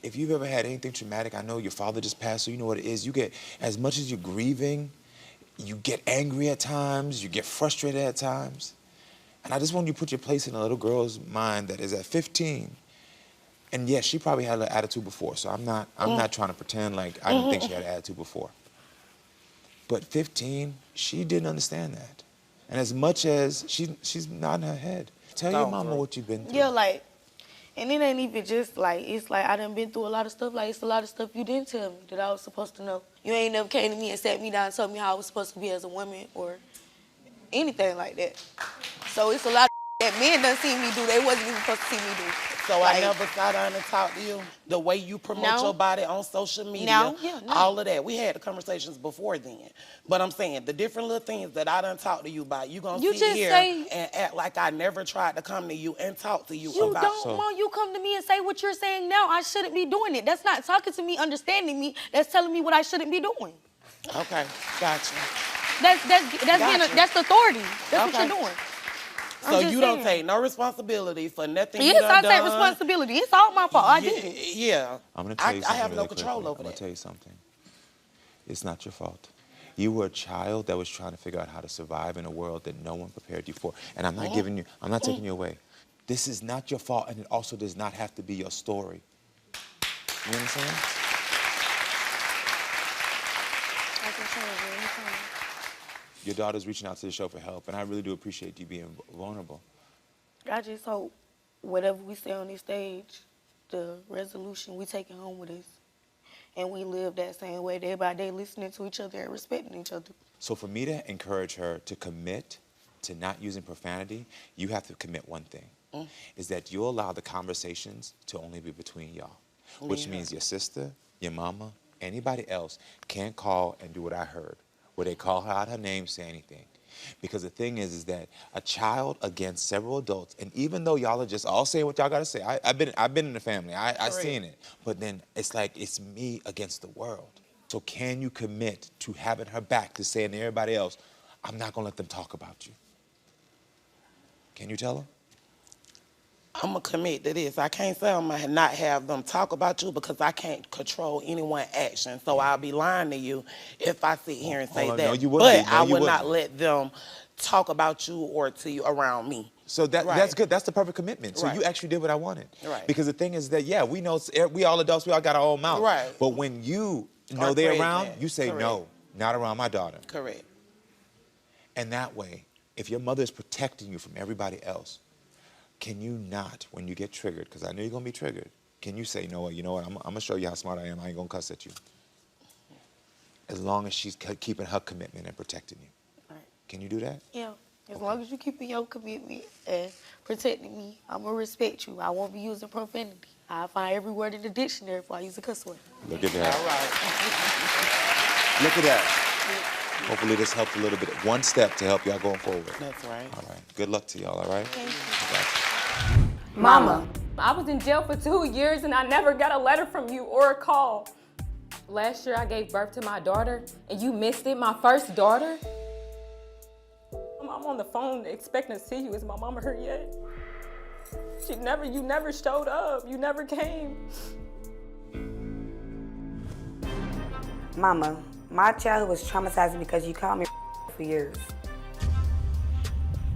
if you've ever had anything traumatic, I know your father just passed, so you know what it is. You get, as much as you're grieving, you get angry at times, you get frustrated at times. And I just want you to put your place in a little girl's mind that is at 15. And yes, she probably had an attitude before, so I'm not trying to pretend like I didn't think she had an attitude before. But 15, she didn't understand that. And as much as she's nodding her head, tell your mama what you've been through. Yeah, like, and it ain't even just like, it's like I done been through a lot of stuff. Like, it's a lot of stuff you didn't tell me that I was supposed to know. You ain't never came to me and sat me down and told me how I was supposed to be as a woman or anything like that. So it's a lot of that men done seen me do they wasn't even supposed to see me do. So like, I never sat down and talked to you? The way you promote your body on social media, No. all of that. We had the conversations before then. But I'm saying, the different little things that I done talked to you about, you gonna sit here and act like I never tried to come to you and talk to you about. Mom, you come to me and say what you're saying now. I shouldn't be doing it. That's not talking to me, understanding me. That's telling me what I shouldn't be doing. Okay, gotcha. That's authority. That's what you're doing. So you don't take no responsibility for nothing you Yes, done I done? take responsibility. It's all my fault. I did it. Yeah. I'm gonna tell you something I have no really control quickly. over I'm that. gonna tell you something. It's not your fault. You were a child that was trying to figure out how to survive in a world that no one prepared you for. And I'm not I'm not taking you away. This is not your fault, and it also does not have to be your story. You understand? Your daughter's reaching out to the show for help, and I really do appreciate you being vulnerable. I just hope whatever we say on this stage, the resolution we take it home with us. And we live that same way day by day, listening to each other and respecting each other. So for me to encourage her to commit to not using profanity, you have to commit one thing, is that you allow the conversations to only be between y'all, which means your sister, your mama, anybody else can't call and do what I heard, where they call her out her name, say anything. Because the thing is that a child against several adults, and even though y'all are just all saying what y'all gotta say, I've been in the family, I've seen it, but then it's like it's me against the world. So can you commit to having her back, to saying to everybody else, I'm not gonna let them talk about you? Can you tell her? I'm gonna commit to this. I can't say I'm gonna not have them talk about you because I can't control anyone's action. So I'll be lying to you if I sit here and say Oh, that. no, you wouldn't but be. No, I you would not wouldn't. let them talk about you or to you around me. So that's Right. good. That's the perfect commitment. So Right. you actually did what I wanted. Right. Because the thing is that, yeah, we know, we all adults, we all got our own mouth. Right. But when you know Are they're present. around, you say, Correct. no, not around my daughter. Correct. And that way, if your mother is protecting you from everybody else, can you not, when you get triggered, because I know you're going to be triggered, can you say, no, you know what, I'm going to show you how smart I am. I ain't going to cuss at you. As long as she's keeping her commitment and protecting you. Right. Can you do that? Yeah. As long as you keeping your commitment and protecting me, I'm gonna respect you. I won't be using profanity. I'll find every word in the dictionary before I use a cuss word. Look at that. All right. Look at that. Hopefully this helped a little bit. One step to help y'all going forward. That's right. All right. Good luck to y'all, all right? Mama, I was in jail for 2 years and I never got a letter from you or a call. Last year I gave birth to my daughter and you missed it, my first daughter. I'm on the phone expecting to see you. Is my mama here yet? You never showed up. You never came. Mama, my childhood was traumatizing because you called me for years.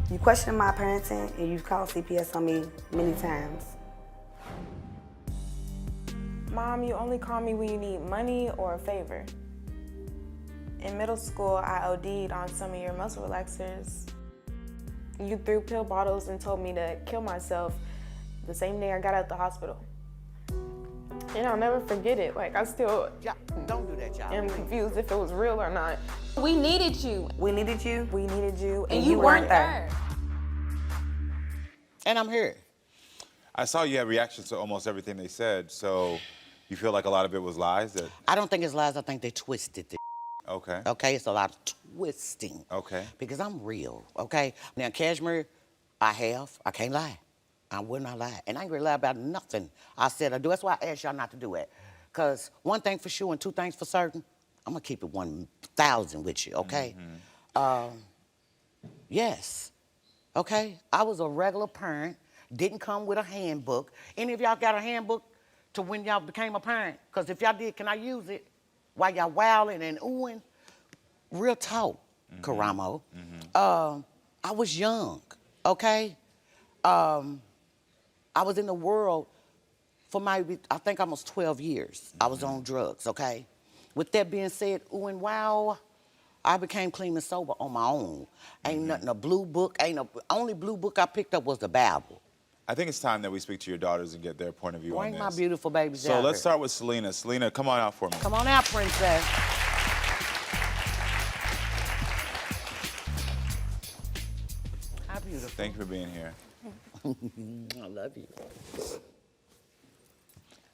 You questioned my parenting and you've called CPS on me many times. Mom, you only call me when you need money or a favor. In middle school, I OD'd on some of your muscle relaxers. You threw pill bottles and told me to kill myself the same day I got out the hospital. And I'll never forget it. Like, I still don't do that, y'all. am confused if it was real or not. We needed you. We needed you. We needed you. And you weren't there. And I'm here. I saw you had reactions to almost everything they said, so you feel like a lot of it was lies? That I don't think it's lies. I think they twisted it. Okay. Okay, it's a lot of twisting. Okay. Because I'm real, okay? Now, Cashmere, I can't lie. I will not lie. And I ain't gonna lie about nothing I said or do. That's why I asked y'all not to do it. Because one thing for sure and two things for certain, I'm gonna keep it 1,000 with you, okay? Yes, okay? I was a regular parent, didn't come with a handbook. Any of y'all got a handbook to when y'all became a parent? Because if y'all did, can I use it while y'all wilding and oohing? Real talk, Karamo. I was young, okay? I was in the world for I think almost 12 years. I was on drugs, okay? With that being said, ooh and wow, I became clean and sober on my own. Ain't nothing a blue book, only blue book I picked up was the Bible. I think it's time that we speak to your daughters and get their point of view on Bring this. my beautiful babies So out let's here. start with Selena. Selena, come on out for me. Come on out, princess. How beautiful. Thank you for being here. I love you.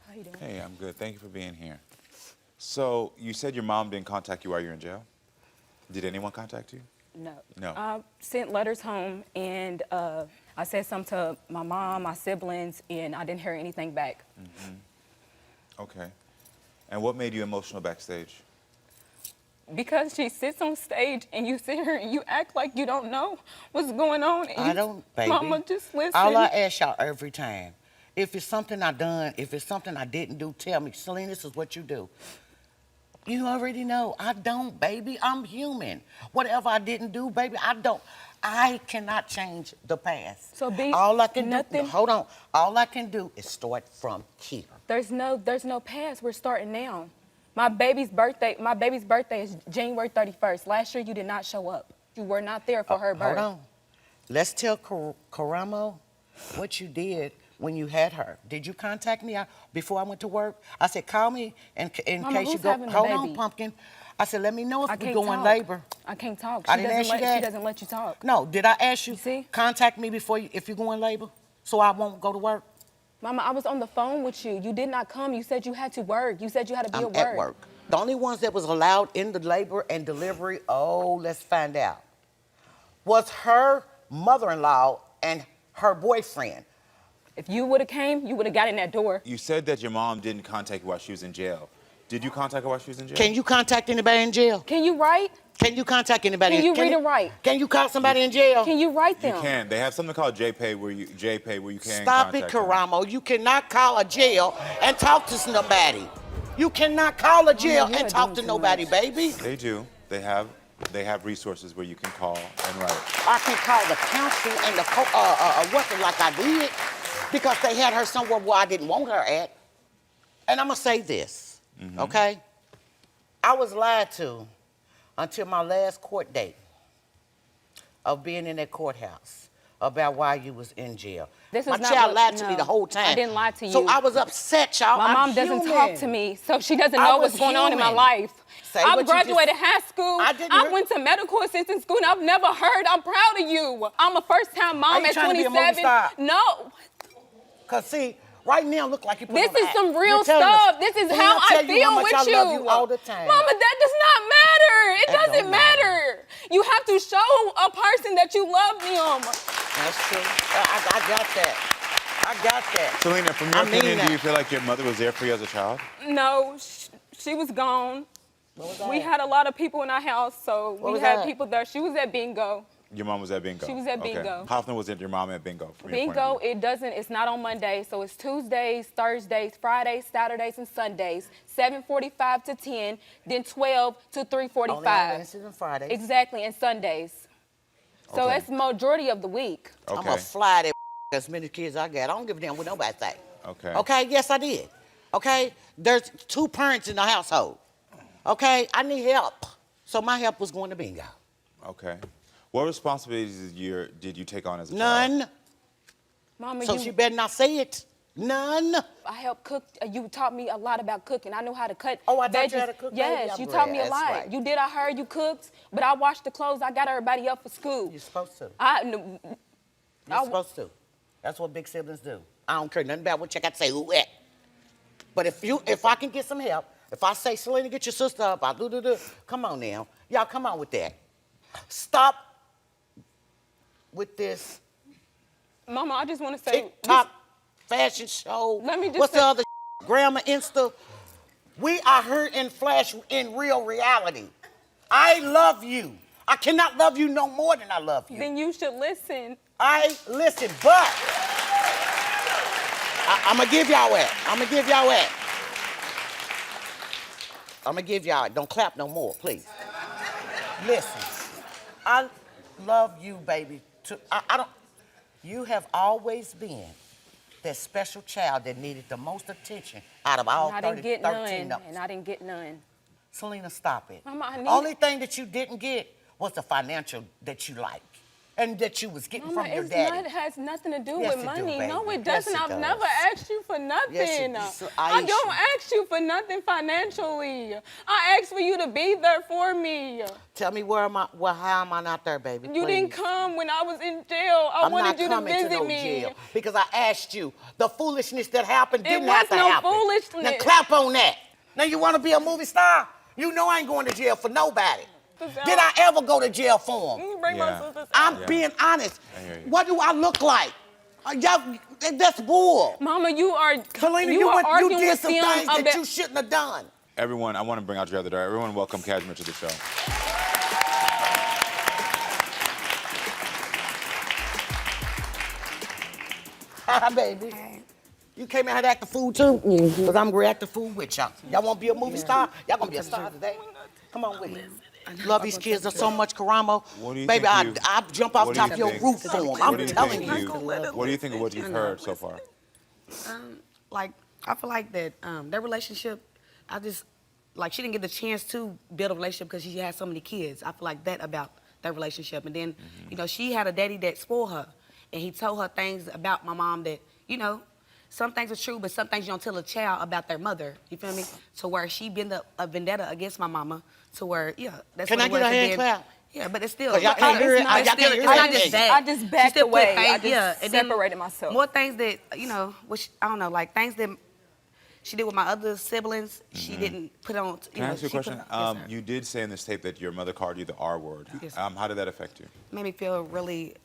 How you doing? Hey, I'm good. Thank you for being here. So you said your mom didn't contact you while you were in jail? Did anyone contact you? No. No. I sent letters home and I said something to my mom, my siblings, and I didn't hear anything back. Okay. And what made you emotional backstage? Because she sits on stage and you sit here and you act like you don't know what's going on. And I don't, baby. Mama, just listen. All I ask y'all every time, if it's something I done, if it's something I didn't do, tell me. Celine, this is what you do. You already know. I don't, baby. I'm human. Whatever I didn't do, baby, I don't. I cannot change the past. So be all I can nothing. do. Hold on. All I can do is start from here. There's no past. We're starting now. My baby's birthday is January 31st. Last year you did not show up. You were not there for her birth. Hold on. Let's tell Karamo what you did when you had her. Did you contact me before I went to work? I said, call me in Mama, case you who's go. having the Hold on, baby? Pumpkin. I said, let me know I if we can't go in talk. labor. I can't talk. I didn't ask you that. She doesn't let you talk. No, did I ask you? You see? Contact me before if you go in labor so I won't go to work? Mama, I was on the phone with you. You did not come. You said you had to work. You said you had to be I'm at work. The only ones that was allowed in the labor and delivery, let's find out, was her mother-in-law and her boyfriend. If you would have came, you would have got in that door. You said that your mom didn't contact you while she was in jail. Did you contact her while she was in jail? Can you contact anybody in jail? Can you write? Can you contact anybody? Can you read and write? Can you call somebody in jail? Can you write them? You can. They have something called JPay where you can Stop it, contact them. Karamo. You cannot call a jail and talk to somebody. You cannot call a jail and talk to nobody, baby. They do. They have resources where you can call and write. I can call the council and the worker like I did because they had her somewhere where I didn't want her at. And I'm gonna say this, okay? I was lied to until my last court date of being in that courthouse about why you was in jail. This is my not child what- lied to me no, the whole time. I didn't lie to you. So I was upset, y'all. My mom doesn't talk to me, so she doesn't know what's going on in my life. Say what I you graduated just- high school. I went to medical assistant school, and I've never heard. I'm proud of you. I'm a first-time Are mom you at trying to be a 27. movie star? No. Cause see, right now look like you put This on an is act. some real You're telling stuff. us. This is So how I'll tell I you feel how much with I you. love you all the time. Mama, that does not matter. It That doesn't don't matter. You have to show a person that you love them. That's true. I got that. I got that. Selena, from your I mean opinion, that. do you feel like your mother was there for you as a child? No, she was gone. We had a lot of people in our house, so What we was had that? people there. She was at bingo. Your mom was at bingo. She was at Okay. bingo. How often was it your mom at bingo? from your point of Bingo, view? it's not on Mondays, so it's Tuesdays, Thursdays, Fridays, Saturdays, and Sundays. 7:45 to 10, then 12 to 3:45. Only on Wednesdays and Fridays. Exactly, and Sundays. So Okay. that's majority of the week. I'm gonna fly that as many kids I got. I don't give a damn what nobody say. Okay. Okay, yes I did. Okay, there's 2 parents in the household. Okay, I need help. So my help was going to bingo. Okay. What responsibilities did you take on as a child? None. Mama, So she better not say it. None. I helped cook. You taught me a lot about cooking. I know how to cut. Oh, I taught you veggies. how to cook, baby? Yes, I'm you taught me a glad. lot. That's right. You did. I heard you cooked, but I washed the clothes. I got everybody up for school. You're supposed to. You're You're supposed to. That's what big siblings do. I don't care nothing about what you got to say, who at. But if I can get some help, if I say, Selena, get your sister up, I'll do. Come on now. Y'all come on with that. Stop with this Mama, I just want to say. TikTok fashion show. Let me just What's say- the other Grammar, Insta? We are here in flash, in real reality. I love you. I cannot love you no more than I love you. Then you should listen. I listen, but I'm gonna give y'all that. I'm gonna give y'all that. I'm gonna give y'all it. Don't clap no more, please. Listen, I love you, baby. I don't. You have always been that special child that needed the most attention out of all And I 30, didn't get 13 none. of us. And I didn't get none. Selena, stop it. Mama, I need- Only thing that you didn't get was the financial that you like and that you was getting Mama, from your it's daddy. not, has nothing to do Yes, with it do, money. No, baby. it Yes, doesn't. it I've does. never asked you for nothing. Yes, it does. So, I Aisha. don't ask you for nothing financially. I asked for you to be there for me. Tell me how am I not there, baby? You didn't please? come when I was in jail. I I'm wanted not you to coming visit to no me. jail because I asked you. The foolishness that happened It didn't was have to no happen. foolishness. Now clap on that. Now you want to be a movie star? You know I ain't going to jail for nobody. Did I ever go to jail for them? You bring my sisters I'm out. being honest. I hear you. What do I look like? Y'all, that's bull. Mama, you are Selena, you are you arguing did with some them things that about- you shouldn't have done. Everyone, I want to bring out your other daughter. Everyone welcome Cashmere to the show. Hi, baby. You came out here to act the fool too? Because I'm going to act the fool with y'all. Y'all want to be a movie star? Y'all going to be a star today? Come on with me. Love these kids so much, Karamo. What do you Baby, think I jump off what do top you of your think- roof for them. what I'm do you telling think you. What do you think of what you've heard so far? Like, I feel like that their relationship, she didn't get the chance to build a relationship because she had so many kids. I feel like that about their relationship. And then, she had a daddy that spoiled her. And he told her things about my mom that, some things are true, but some things you don't tell a child about their mother. You feel me? To where she built up a vendetta against my mama. To where, that's Can what I it get was. a And hand then- clap? Yeah, but it's still. 'Cause y'all can't hear it. It's Y'all still- can't it's hear not it. just that. I just She backed still put away. faith- I just and then separated myself. More things that, which, I don't know, like things that she did with my other siblings, she didn't put on. Can I ask you a she put- question? yes, sir. You did say in this tape that your mother called you the R word. Yes. How did that affect you? Made me feel really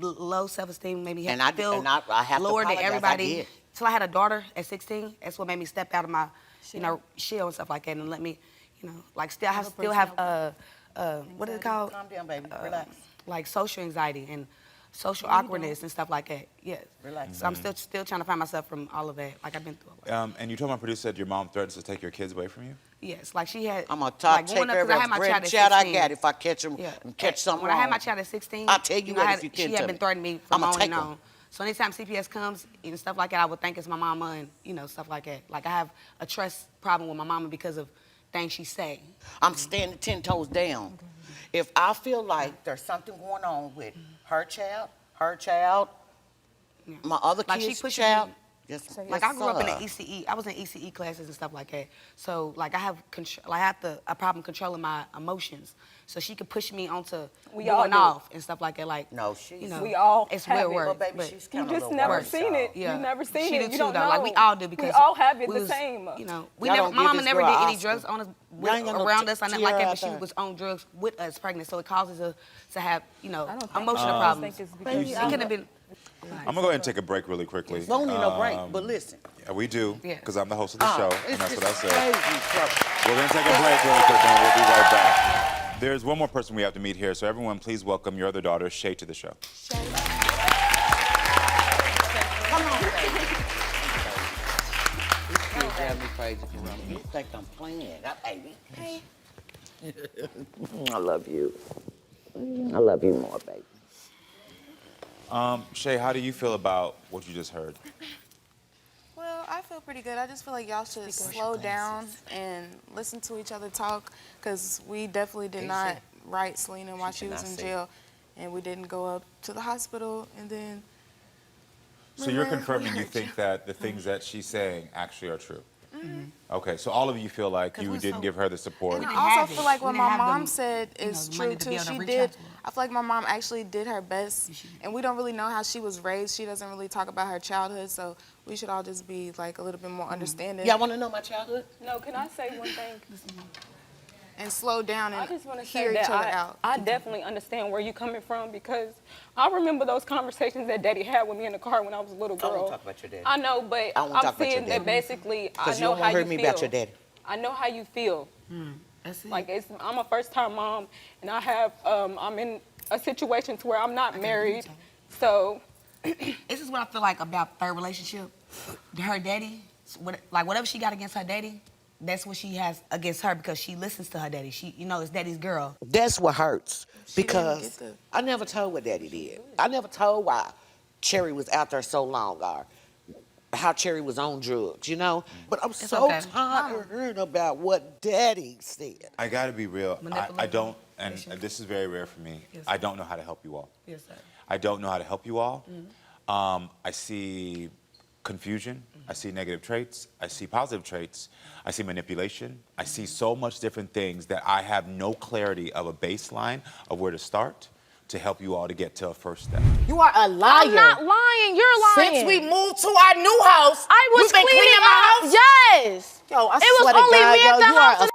low self-esteem. Made me And I feel I have to lower than apologize. I everybody. did. Till I had a daughter at 16, that's what made me step out of my, shell and stuff like that, and let me, you know, like still have what is it called? Calm down, baby. Relax. Like social anxiety and social awkwardness and stuff like that. Yes. Relax. So I'm still trying to find myself from all of that. Like I've been through a lot. And you told my producer that your mom threatens to take your kids away from you? Yes, like she had. I'm gonna like, take growing up, 'cause every I had my child at child I 16. got if I catch him, catch something When I had wrong. my child at 16, I'll tell you know, what if you she can had tell been me. threatening me from I'ma on take and 'em. on. So anytime CPS comes and stuff like that, I would think it's my mama and, you know, stuff like that. Like I have a trust problem with my mama because of things she say. I'm standing 10 toes down. If I feel like there's something going on with her child, my other Like she kid's pushes child, me. yes, Like I grew up in sir. the ECE. I was in ECE classes and stuff like that. So like I have a problem controlling my emotions. So she could push me onto We all going do. off and stuff like that. Like no, she's you know, we all it's have real it. work. But baby, she's You kinda just a never worse, seen it. Yeah. You never seen She it. do You too, don't though. know. Like we all do because we all have it we the was, same. You know, Y'all don't my give mama this never girl did an any Oscar. drugs on us Y'all ain't got no around us. I nothing like Tierra that. out But she there. was on drugs with us pregnant, so it causes her to have emotional I problems. think it's It could have been. I'm gonna go ahead and take a break really quickly. We don't need no break, but listen. Yeah, we do, Yeah. because I'm the host of the show, and It's that's just what I said. crazy stuff. We're gonna take a break really quick, and we'll be right back. There's one more person we have to meet here, so everyone please welcome your other daughter, Shay, to the show. Come on, baby. You still drive me crazy, Karamo. You think I'm playing, that baby. Hey. I love you. I love you more, baby. Shay, how do you feel about what you just heard? Well, I feel pretty good. I just feel like y'all should slow down and listen to each other talk, because we definitely did not write Selena while she was in jail, and we didn't go up to the hospital, and then... So you're confirming you think that the things that she's saying actually are true? Okay, so all of you feel like you didn't give her the support. And I also feel like what my mom said is true too. She did. I feel like my mom actually did her best, and we don't really know how she was raised. She doesn't really talk about her childhood, so we should all just be like a little bit more understanding. Y'all want to know my childhood? No, can I say one thing? And slow down and I just want to hear say each that other out. I definitely understand where you're coming from, because I remember those conversations that Daddy had with me in the car when I was a little girl. I won't talk about your daddy. I know, but I won't I'm talk about your saying that daddy. basically I Because you know don't how want to you hurt me feel. about your daddy. I know how you feel. That's it. Like I'm a first-time mom, and I have I'm in a situation to where I'm not married, so. This is what I feel like about their relationship. Her daddy, like whatever she got against her daddy, that's what she has against her, because she listens to her daddy. She, you know, it's daddy's girl. That's what hurts, She didn't because get the- I never told what Daddy did. I never told why Cherry was out there so long, or how Cherry was on drugs, you know? But I'm so okay. tired of hearing about what Daddy said. I gotta be real. I Manipulation. don't, and this is very rare for me. Yes, I don't know how to help you all. Yes, sir. I don't know how to help you all. I see confusion. I see negative traits. I see positive traits. I see manipulation. I see so much different things that I have no clarity of a baseline of where to start to help you all to get to a first step. You are a liar. I'm not lying. You're lying. Since we moved to our new house, I was you've been cleaning cleaning my house? Yes. Yo, I It was swear to only God, me yo, at the you are house.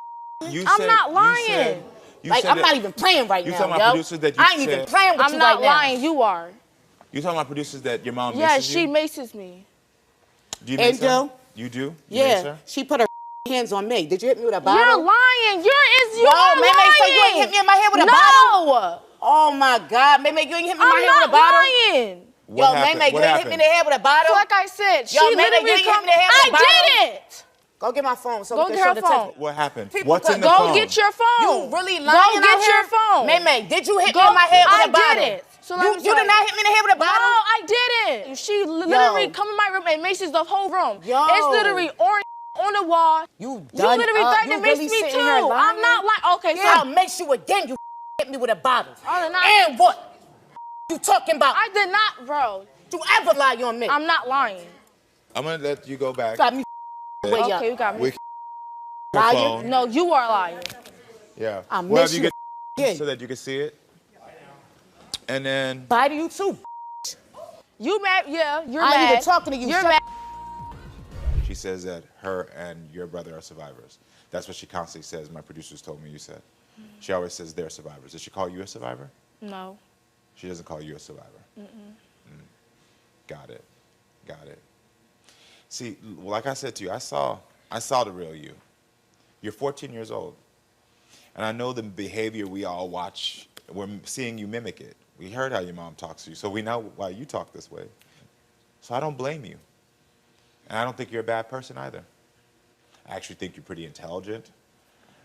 You I'm said- not you lying. said- you Like, said I'm that- not even playing right you now, talking about yo. producers that you I ain't even said- playing with I'm you not right now. lying. You are. You talking about producers that your mom Yes, maces she you? maces me. Do you And mace her? Joe? You do? You Yeah, mace her? she put her hands on me. Did you hit me with a bottle? You're lying. You Yo, are May lying. so you ain't hit me in my head with a no. bottle? No. Oh my God, May you ain't hit me in my I'm head not with a bottle? lying. What Yo, happened? May you What ain't hit me in the happened? head with a bottle? So like I said, she Yo, May literally you ain't hit come. me in the head with a I bottle? did it. Go get my phone so Go we can get show her the phone. text. What happened? People What's put- in the Go phone? get your phone. You really lying Go out get here? your phone. May, did you hit me Go- in my head with I a bottle? did it. So let you me you tell did you. not hit me in the head with a No, bottle? I didn't. She literally come in my room and maces the whole room. Yo. It's literally orange on the wall. You You done literally up. threatened You to mace really me sitting too. here lying? I'm not lying. Okay, Yeah, so I'll make you again. You hit me with a bottle. I did not. And what? You talking about? I did not, bro. You ever lie on me? I'm not lying. I'm gonna let you go back. Got me way up. Okay, you got me. We Liar. phone. No, you are lying. Yeah. I Well, miss you you get again. so that you can see it. And then Bye to you too. You mad? Yeah, you're I mad. ain't even talking to you. You're Shut mad. she says that her and your brother are survivors. That's what she constantly says. My producers told me you said. She always says they're survivors. Does she call you a survivor? No. She doesn't call you a survivor. Got it. Got it. See, like I said to you, I saw the real you. You're 14 years old. And I know the behavior we all watch, we're seeing you mimic it. We heard how your mom talks to you, so we know why you talk this way. So I don't blame you. And I don't think you're a bad person either. I actually think you're pretty intelligent.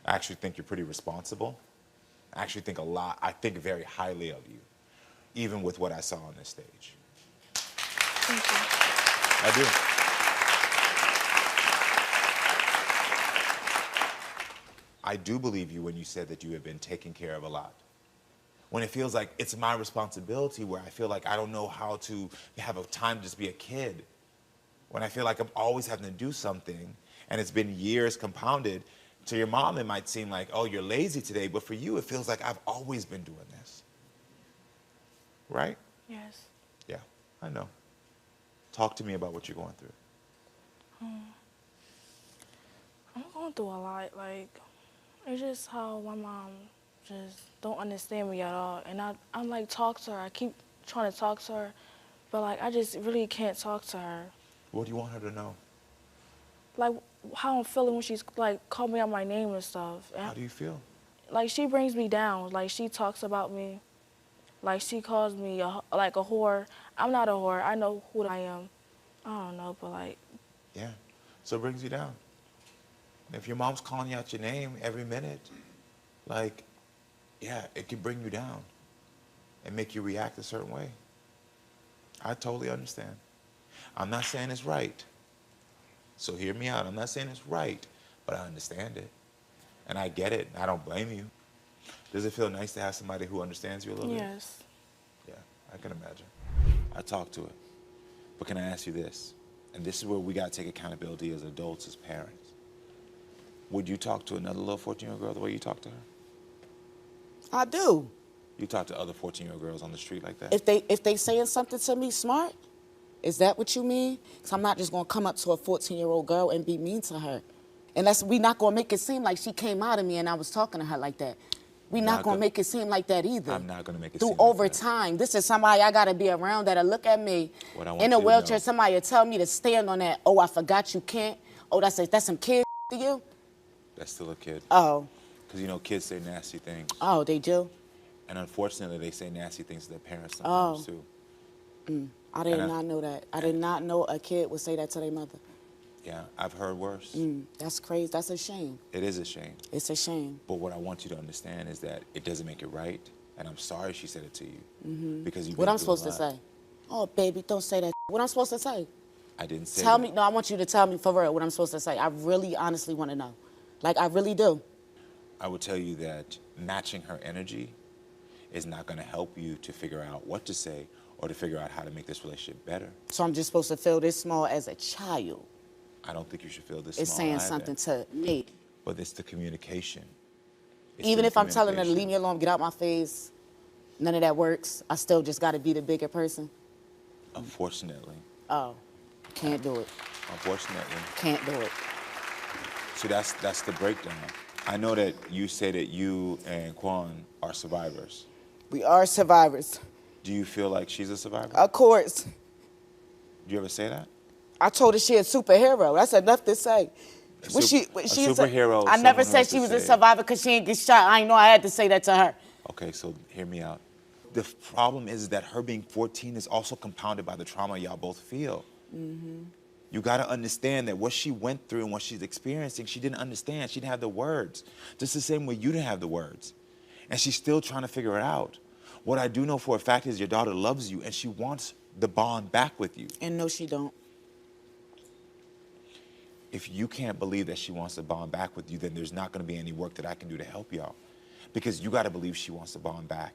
I actually think you're pretty responsible. I actually think I think very highly of you, even with what I saw on this stage. Thank you. I do. I do believe you when you said that you have been taken care of a lot. When it feels like it's my responsibility, where I feel like I don't know how to have a time to just be a kid. When I feel like I'm always having to do something, and it's been years compounded. To your mom, it might seem like, oh, you're lazy today, but for you, it feels like I've always been doing this. Right? Yes. Yeah, I know. Talk to me about what you're going through. I'm going through a lot. Like, it's just how my mom just don't understand me at all. And I'm like, talk to her. I keep trying to talk to her, but like, I just really can't talk to her. What do you want her to know? Like, how I'm feeling when she's like, call me out my name and stuff. How do you feel? Like, she brings me down. Like, she talks about me. Like, she calls me like a whore. I'm not a whore. I know who I am. I don't know, but like. Yeah, so it brings you down. And if your mom's calling you out your name every minute, like, yeah, it can bring you down and make you react a certain way. I totally understand. I'm not saying it's right. So hear me out. I'm not saying it's right, but I understand it. And I get it. I don't blame you. Does it feel nice to have somebody who understands you a little bit? Yes. Yeah, I can imagine. I talk to it. But can I ask you this? And this is where we got to take accountability as adults, as parents. Would you talk to another little 14-year-old girl the way you talk to her? I do. You talk to other 14-year-old girls on the street like that? If they saying something to me smart, is that what you mean? Because I'm not just going to come up to a 14-year-old girl and be mean to her. Unless we not going to make it seem like she came out of me and I was talking to her like that. We not going to make it seem like that either. I'm not going to make it Through seem over like that. time. This is somebody I got to be around that'll look at me in a wheelchair. Somebody will tell me to stand on that. Oh, I forgot you can't. Oh, that's some kid to you? That's still a kid. Oh. Because, you know, kids say nasty things. Oh, they do? And unfortunately, they say nasty things to their parents sometimes, too. I did not know that. I did not know a kid would say that to their mother. Yeah, I've heard worse. That's crazy. That's a shame. It is a shame. It's a shame. But what I want you to understand is that it doesn't make it right. And I'm sorry she said it to you. Because you've What been I'm through a supposed to lot. say? Oh, baby, don't say that. What I'm supposed to say? I didn't say Tell that. me. No, I want you to tell me for real what I'm supposed to say. I really, honestly want to know. Like, I really do. I would tell you that matching her energy is not going to help you to figure out what to say or to figure out how to make this relationship better. So I'm just supposed to feel this small as a child. I don't think you should feel this It's small saying either. something to me. But it's the communication. It's Even the if I'm telling her to communication. leave me alone, get out my face, none of that works. I still just got to be the bigger person. Unfortunately. Oh, can't do it. Unfortunately. Can't do it. See, that's the breakdown. I know that you say that you and Quan are survivors. We are survivors. Do you feel like she's a survivor? Of course. Do you ever say that? I told her she a superhero. That's enough to say. A She's superhero is I never someone who said has she to was a say- survivor because she ain't get shot. I ain't know I had to say that to her. Okay, so hear me out. The problem is that her being 14 is also compounded by the trauma y'all both feel. You got to understand that what she went through and what she's experiencing, she didn't understand. She didn't have the words. Just the same way you didn't have the words. And she's still trying to figure it out. What I do know for a fact is your daughter loves you and she wants the bond back with you. And no, she don't. If you can't believe that she wants to bond back with you, then there's not going to be any work that I can do to help y'all. Because you got to believe she wants to bond back.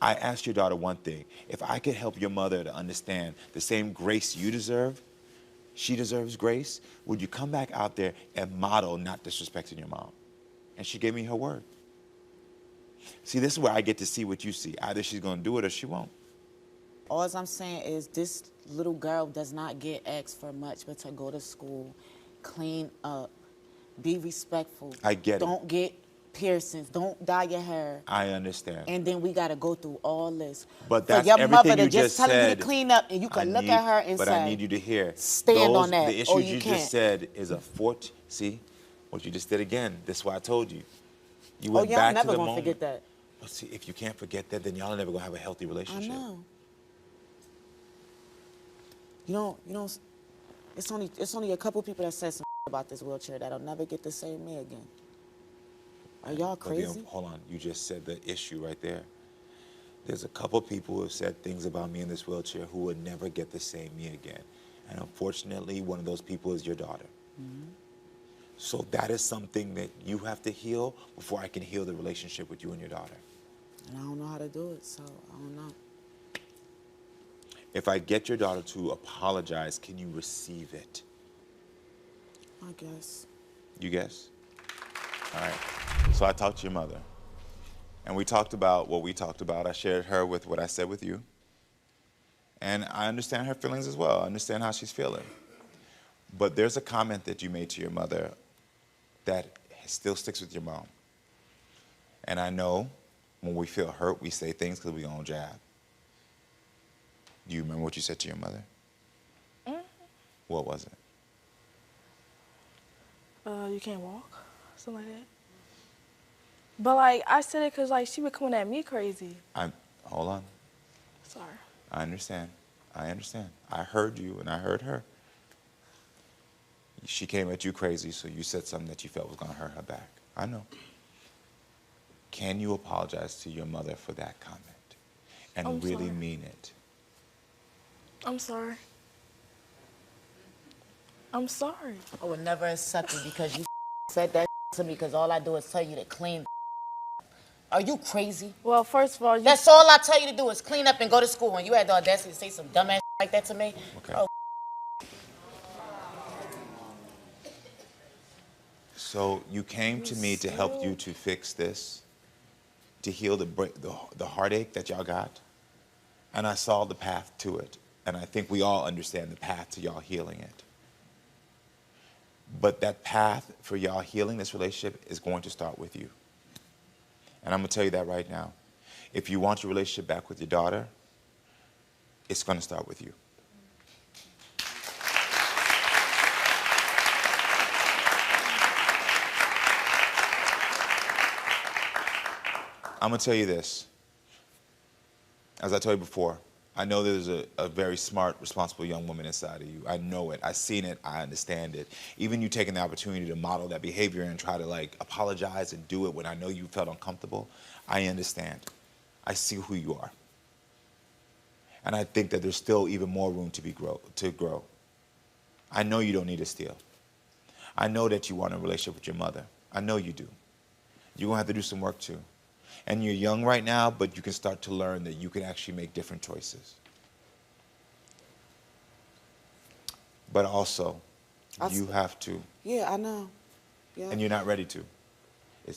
I asked your daughter one thing. If I could help your mother to understand the same grace you deserve, she deserves grace, would you come back out there and model not disrespecting your mom? And she gave me her word. See, this is where I get to see what you see. Either she's going to do it or she won't. All I'm saying is this little girl does not get asked for much but to go to school, clean up, be respectful. I get it. Don't get piercings. Don't dye your hair. I understand. And then we got to go through all this. But that's for your mother everything to you just just telling you said. to clean up and you can look at her and but say, I need you to hear. stand on that, The or issues you you can't. just said is a fort. See, what you just did again. This is why I told you. You Oh went yeah, back I'm never to the gonna moment. forget that. But see, if you can't forget that, then y'all are never gonna have a healthy I relationship. know. You know, it's only a couple people that said some about this wheelchair that'll never get to say me again. Are y'all But, you know, crazy? hold on, you just said the issue right there. There's a couple people who have said things about me in this wheelchair who would never get to say me again. And unfortunately, one of those people is your daughter. So that is something that you have to heal before I can heal the relationship with you and your daughter. And I don't know how to do it, so I don't know. If I get your daughter to apologize, can you receive it? I guess. You guess? All right. So I talked to your mother. And we talked about what we talked about. I shared her with what I said with you. And I understand her feelings as well. I understand how she's feeling. But there's a comment that you made to your mother that still sticks with your mom. And I know when we feel hurt, we say things because we gonna jab. Do you remember what you said to your mother? What was it? You can't walk, something like that. But like I said it because like she been coming at me crazy. Hold on. Sorry. I understand. I understand. I heard you and I heard her. She came at you crazy, so you said something that you felt was gonna hurt her back. I know. Can you apologize to your mother for that comment and I'm really sorry. mean it? I'm sorry. I'm sorry. I would never accept it because you said that to me because all I do is tell you to clean. Are you crazy? Well, first of all, that's all I tell you to do is clean up and go to school. And you had the audacity to say some dumbass like that to me? Okay. Oh. So you came to me to help you to fix this, to heal the heartache that y'all got, and I saw the path to it. And I think we all understand the path to y'all healing it. But that path for y'all healing this relationship is going to start with you. And I'm going to tell you that right now. If you want your relationship back with your daughter, it's going to start with you. I'm going to tell you this. As I told you before, I know there's a very smart, responsible young woman inside of you. I know it. I've seen it. I understand it. Even you taking the opportunity to model that behavior and try to like apologize and do it when I know you felt uncomfortable, I understand. I see who you are. And I think that there's still even more room to grow. I know you don't need to steal. I know that you want a relationship with your mother. I know you do. You're going to have to do some work too. And you're young right now, but you can start to learn that you can actually make different choices. But also, you have to. Yeah, I know. Yeah. And you're not ready to.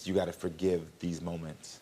You got to forgive these moments